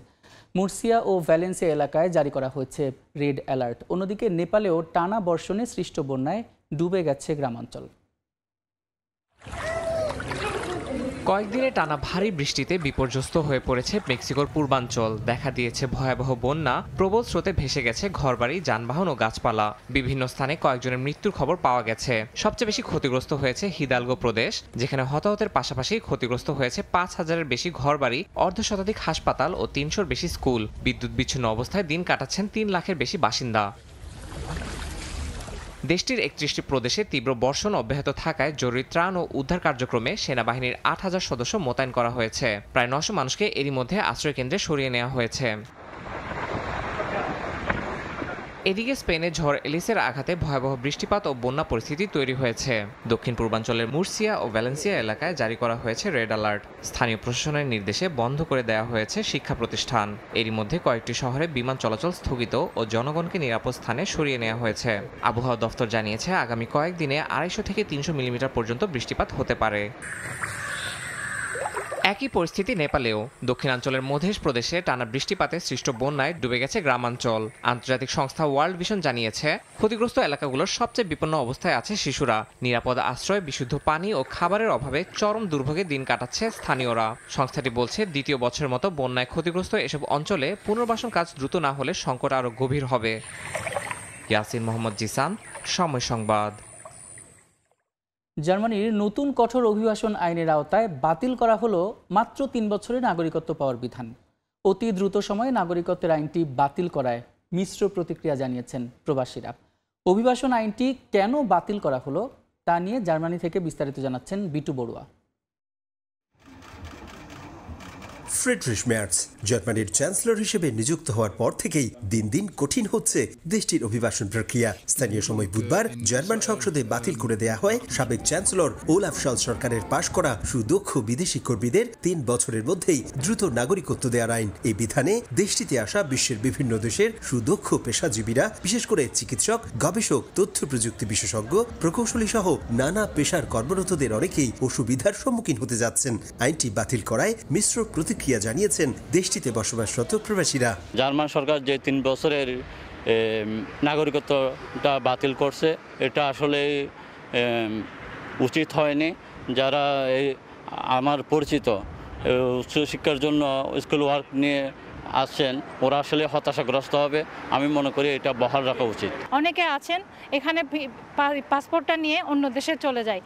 মুর্সিয়া ও ভ্যালেন্সিয়া এলাকায় জারি করা হয়েছে রেড অ্যালার্ট। অন্যদিকে নেপালেও টানা বর্ষণে সৃষ্ট বন্যায় ডুবে গেছে গ্রামাঞ্চল। কয়েকদিনে টানা ভারী বৃষ্টিতে বিপর্যস্ত হয়ে পড়েছে মেক্সিকোর পূর্বাঞ্চল। দেখা দিয়েছে ভয়াবহ বন্যা, প্রবল স্রোতে ভেসে গেছে ঘরবাড়ি, যানবাহন ও গাছপালা। বিভিন্ন স্থানে কয়েকজনের মৃত্যুর খবর পাওয়া গেছে। সবচেয়ে বেশি ক্ষতিগ্রস্ত হয়েছে হিদালগো প্রদেশ, যেখানে হতাহতের পাশাপাশি ক্ষতিগ্রস্ত হয়েছে 5000-এর বেশি ঘরবাড়ি, অর্ধশতাধিক হাসপাতাল ও 300-র বেশি স্কুল। বিদ্যুৎ বিচ্ছিন্ন অবস্থায় দিন কাটাচ্ছেন 3 লাখের বেশি বাসিন্দা। দেশটির 31টি প্রদেশে তীব্র বর্ষণ অব্যাহত থাকায় জরুরি ত্রাণ ও উদ্ধার কার্যক্রমে সেনাবাহিনীর 8000 সদস্য মোতায়েন করা হয়েছে। প্রায় 900 মানুষকে এরই মধ্যে আশ্রয়কেন্দ্রে সরিয়ে নেওয়া হয়েছে। এদিকে স্পেনে ঝড় এলিসের আঘাতে ভয়াবহ বৃষ্টিপাত ও বন্যা পরিস্থিতি তৈরি হয়েছে। দক্ষিণ পূর্বাঞ্চলের মুর্সিয়া ও ভ্যালেন্সিয়া এলাকায় জারি করা হয়েছে রেড অ্যালার্ট। স্থানীয় প্রশাসনের নির্দেশে বন্ধ করে দেওয়া হয়েছে শিক্ষা প্রতিষ্ঠান। এরই মধ্যে কয়েকটি শহরে বিমান চলাচল স্থগিত ও জনগণকে নিরাপদ স্থানে সরিয়ে নেওয়া হয়েছে। আবহাওয়া দফতর জানিয়েছে, আগামী কয়েকদিনে 250 থেকে 300 মিলিমিটার পর্যন্ত বৃষ্টিপাত হতে পারে। একই পরিস্থিতি নেপালেও। দক্ষিণাঞ্চলের মধেশ প্রদেশে টানা বৃষ্টিপাতে সৃষ্ট বন্যায় ডুবে গেছে গ্রামাঞ্চল। আন্তর্জাতিক সংস্থা ওয়ার্ল্ড ভিশন জানিয়েছে, ক্ষতিগ্রস্ত এলাকাগুলোর সবচেয়ে বিপন্ন অবস্থায় আছে শিশুরা। নিরাপদ আশ্রয়, বিশুদ্ধ পানি ও খাবারের অভাবে চরম দুর্ভোগে দিন কাটাচ্ছে স্থানীয়রা। সংস্থাটি বলছে, দ্বিতীয় বছরের মতো বন্যায় ক্ষতিগ্রস্ত এসব অঞ্চলে পুনর্বাসন কাজ দ্রুত না হলে সংকট আরও গভীর হবে। ইয়াসিন মোহাম্মদ জিসান, সময় সংবাদ। জার্মানির নতুন কঠোর অভিবাসন আইনের আওতায় বাতিল করা হলো মাত্র 3 বছরের নাগরিকত্ব পাওয়ার বিধান। অতি দ্রুত সময়ে নাগরিকত্বের আইনটি বাতিল করায় মিশ্র প্রতিক্রিয়া জানিয়েছেন প্রবাসীরা। অভিবাসন আইনটি কেন বাতিল করা হলো তা নিয়ে জার্মানি থেকে বিস্তারিত জানাচ্ছেন বিটু বড়ুয়া। ফ্রিডরিশ মেয়ার্স জার্মানির চ্যান্সেলর হিসেবে নিযুক্ত হওয়ার পর থেকেই দিন দিন কঠিন হচ্ছে দেশটির অভিবাসন প্রক্রিয়া। স্থানীয় সময় বুধবার জার্মান সংসদে বাতিল করে দেয়া হয় সাবেক চ্যান্সেলর ওলাফ শলৎস সরকারের পাশ করা সুদক্ষ বিদেশি কর্মীদের 3 বছরের মধ্যেই দ্রুত নাগরিকত্ব দেওয়ার আইন। এই বিধানে দেশটিতে আসা বিশ্বের বিভিন্ন দেশের সুদক্ষ পেশাজীবীরা, বিশেষ করে চিকিৎসক, গবেষক, তথ্য প্রযুক্তি বিশেষজ্ঞ, প্রকৌশলী সহ নানা পেশার কর্মরতদের অনেকেই অসুবিধার সম্মুখীন হতে যাচ্ছেন। আইনটি বাতিল করায় মিশ্র প্রতিক্রিয়া জানিয়েছেন দেশটিতে বসবাসরত প্রবাসীরা। জার্মান সরকার যে 3 বছরের নাগরিকত্বটা বাতিল করছে। এটা আসলে উচিত হয়নি। যারা আমার পরিচিত উচ্চশিক্ষার জন্য স্কুল ওয়ার্ক নিয়ে আসছেন, ওরা আসলে হতাশাগ্রস্ত হবে। আমি মনে করি এটা বহাল রাখা উচিত। অনেকে আছেন এখানে পাসপোর্টটা নিয়ে অন্য দেশে চলে যায়,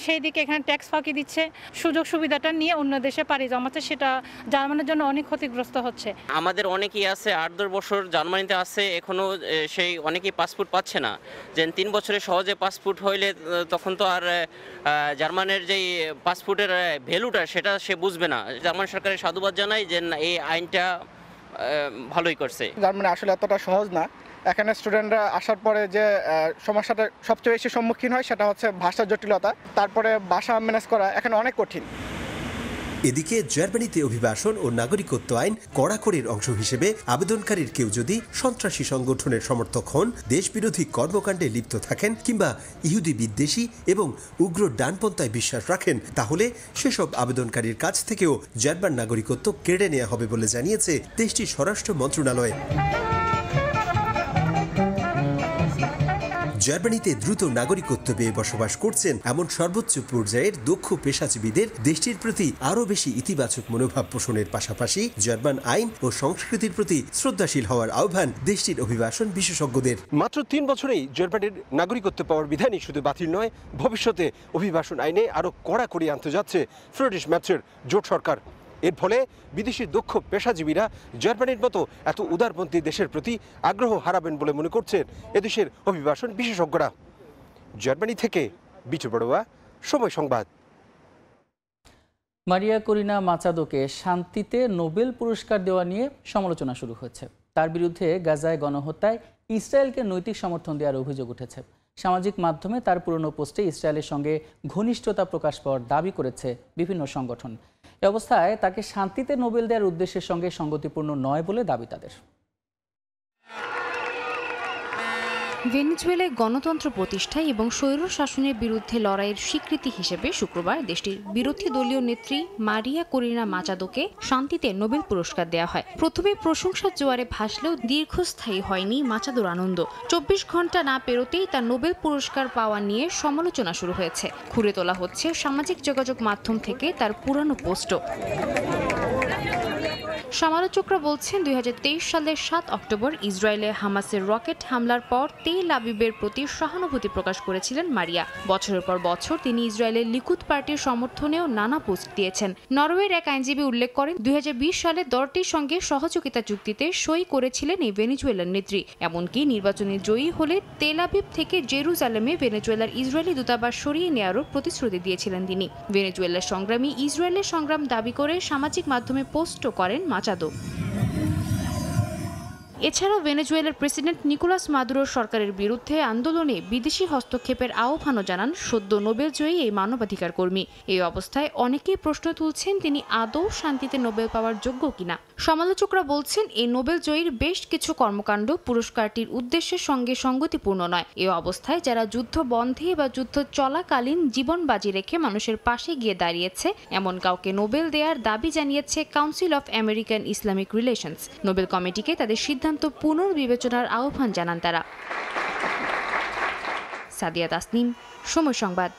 সেই দিকে এখানে ট্যাক্স ফাঁকি দিচ্ছে, সুযোগ সুবিধাটা নিয়ে অন্য দেশে পাড়ি জমাচ্ছে, সেটা জার্মানির জন্য অনেক ক্ষতিগ্রস্ত হচ্ছে। আমাদের অনেকেই আছে 8-10 বছর জার্মানিতে আছে, এখনও সেই অনেকেই পাসপোর্ট পাচ্ছে না। যে 3 বছরে সহজে পাসপোর্ট হইলে তখন তো আর জার্মানের যেই পাসপোর্টের ভ্যালুটা সেটা সে বুঝবে না। জার্মান সরকারের সাধুবাদ জানাই যে এই আইনটা ভালোই করছে। জার্মানি আসলে এতটা সহজ না। এখানে স্টুডেন্টরা আসার পরে যে সমস্যাটা সবচেয়ে বেশি সম্মুখীন হয় সেটা হচ্ছে ভাষার জটিলতা, তারপরে ভাষা ম্যানেজ করা এখানে অনেক কঠিন। এদিকে জার্মানিতে অভিবাসন ও নাগরিকত্ব আইন কড়াকড়ির অংশ হিসেবে আবেদনকারীর কেউ যদি সন্ত্রাসী সংগঠনের সমর্থক হন, দেশবিরোধী কর্মকাণ্ডে লিপ্ত থাকেন কিংবা ইহুদি বিদ্বেষী এবং উগ্র ডানপন্থায় বিশ্বাস রাখেন, তাহলে সেসব আবেদনকারীর কাছ থেকেও জার্মান নাগরিকত্ব কেড়ে নেওয়া হবে বলে জানিয়েছে দেশটির স্বরাষ্ট্র মন্ত্রণালয়। জার্মানিতে দ্রুত নাগরিকত্ব পেয়ে বসবাস করছেন এমন সর্বোচ্চ পর্যায়ের দক্ষ পেশাজীবীদের দেশটির প্রতি আরও বেশি ইতিবাচক মনোভাব পোষণের পাশাপাশি জার্মান আইন ও সংস্কৃতির প্রতি শ্রদ্ধাশীল হওয়ার আহ্বান দেশটির অভিবাসন বিশেষজ্ঞদের। মাত্র 3 বছরেই জার্মানির নাগরিকত্ব পাওয়ার বিধানই শুধু বাতিল নয়, ভবিষ্যতে অভিবাসন আইনে আরও কড়াকড়ি আনতে যাচ্ছে ফ্রিডরিশ ম্যার্জের জোট সরকার। এর ফলে বিদেশি দক্ষ পেশাজীবীরা জার্মানির মতো এত উদারপন্থী দেশের প্রতি আগ্রহ হারাবেন বলে মনে করছেন এদেশের অভিবাসন বিশেষজ্ঞরা। জার্মানি থেকে বিটু বড়ুয়া, সময় সংবাদ। মারিয়া করিনা মাচাদোকে শান্তিতে নোবেল পুরস্কার দেওয়া নিয়ে সমালোচনা শুরু হয়েছে। তার বিরুদ্ধে গাজায় গণহত্যায় ইসরায়েলকে নৈতিক সমর্থন দেওয়ার অভিযোগ উঠেছে। সামাজিক মাধ্যমে তার পুরনো পোস্টে ইসরায়েলের সঙ্গে ঘনিষ্ঠতা প্রকাশ পাওয়ার দাবি করেছে বিভিন্ন সংগঠন। এ অবস্থায় তাকে শান্তিতে নোবেল দেওয়ার উদ্দেশ্যের সঙ্গে সঙ্গতিপূর্ণ নয় বলে দাবি তাদের। ভেনেজুয়েলায় গণতন্ত্র প্রতিষ্ঠায় এবং স্বৈর শাসনের বিরুদ্ধে লড়াইয়ের স্বীকৃতি হিসেবে শুক্রবার দেশটির বিরোধী দলীয় নেত্রী মারিয়া করিনা মাচাদোকে শান্তিতে নোবেল পুরস্কার দেওয়া হয়। প্রথমে প্রশংসার জোয়ারে ভাসলেও দীর্ঘস্থায়ী হয়নি মাচাদোর আনন্দ। 24 ঘন্টা না পেরোতেই তার নোবেল পুরস্কার পাওয়া নিয়ে সমালোচনা শুরু হয়েছে। খুঁড়ে তোলা হচ্ছে সামাজিক যোগাযোগ মাধ্যম থেকে তার পুরানো পোস্টও। সমালোচকরা বলছেন 2023 সালের 7 অক্টোবর ইসরায়েলে হামাসের রকেট হামলার পর তেল আবিবের প্রতি সহানুভূতি প্রকাশ করেছিলেন মারিয়া। বছরের পর বছর তিনি ইসরায়েলের লিকুদ পার্টির সমর্থনেও নানা পোস্ট দিয়েছেন। নরওয়ের এক আইনজীবী উল্লেখ করেন 2020 সালে দলটির সঙ্গে সহযোগিতা চুক্তিতে সই করেছিলেন এই ভেনেজুয়েলার নেত্রী। এমনকি নির্বাচনে জয়ী হলে তেল আবিব থেকে জেরুজালেমে ভেনেজুয়েলার ইসরায়েলি দূতাবাস সরিয়ে নেওয়ারও প্রতিশ্রুতি দিয়েছিলেন তিনি। ভেনেজুয়েলার সংগ্রামী ইসরায়েলের সংগ্রাম দাবি করে সামাজিক মাধ্যমে পোস্টও করেন মাচাদো। এছাড়াও ভেনেজুয়েলার প্রেসিডেন্ট নিকোলাস মাদুরোর সরকারের বিরুদ্ধে আন্দোলনে বিদেশি হস্তক্ষেপের আহ্বানও জানান সদ্য নোবেল জয়ী এই মানবাধিকার কর্মী। এই অবস্থায় অনেকেই প্রশ্ন তুলছেন তিনি আদৌ শান্তিতে নোবেল পাওয়ার যোগ্য কিনা। সমালোচকরা বলছেন এই নোবেল জয়ীর বেশ কিছু কর্মকাণ্ড পুরস্কারটির উদ্দেশ্যের সঙ্গে সঙ্গতিপূর্ণ নয়। এই অবস্থায় যারা যুদ্ধ বন্ধে বা যুদ্ধ চলাকালীন জীবন বাজি রেখে মানুষের পাশে গিয়ে দাঁড়িয়েছে এমন কাউকে নোবেল দেওয়ার দাবি জানিয়েছে council of American Islamic relations. Nobel কমিটিকে তাদের সিদ্ধান্ত পুনর্বিবেচনার আহ্বান জানান তারা। সাদিয়া তাসনিম, সময় সংবাদ।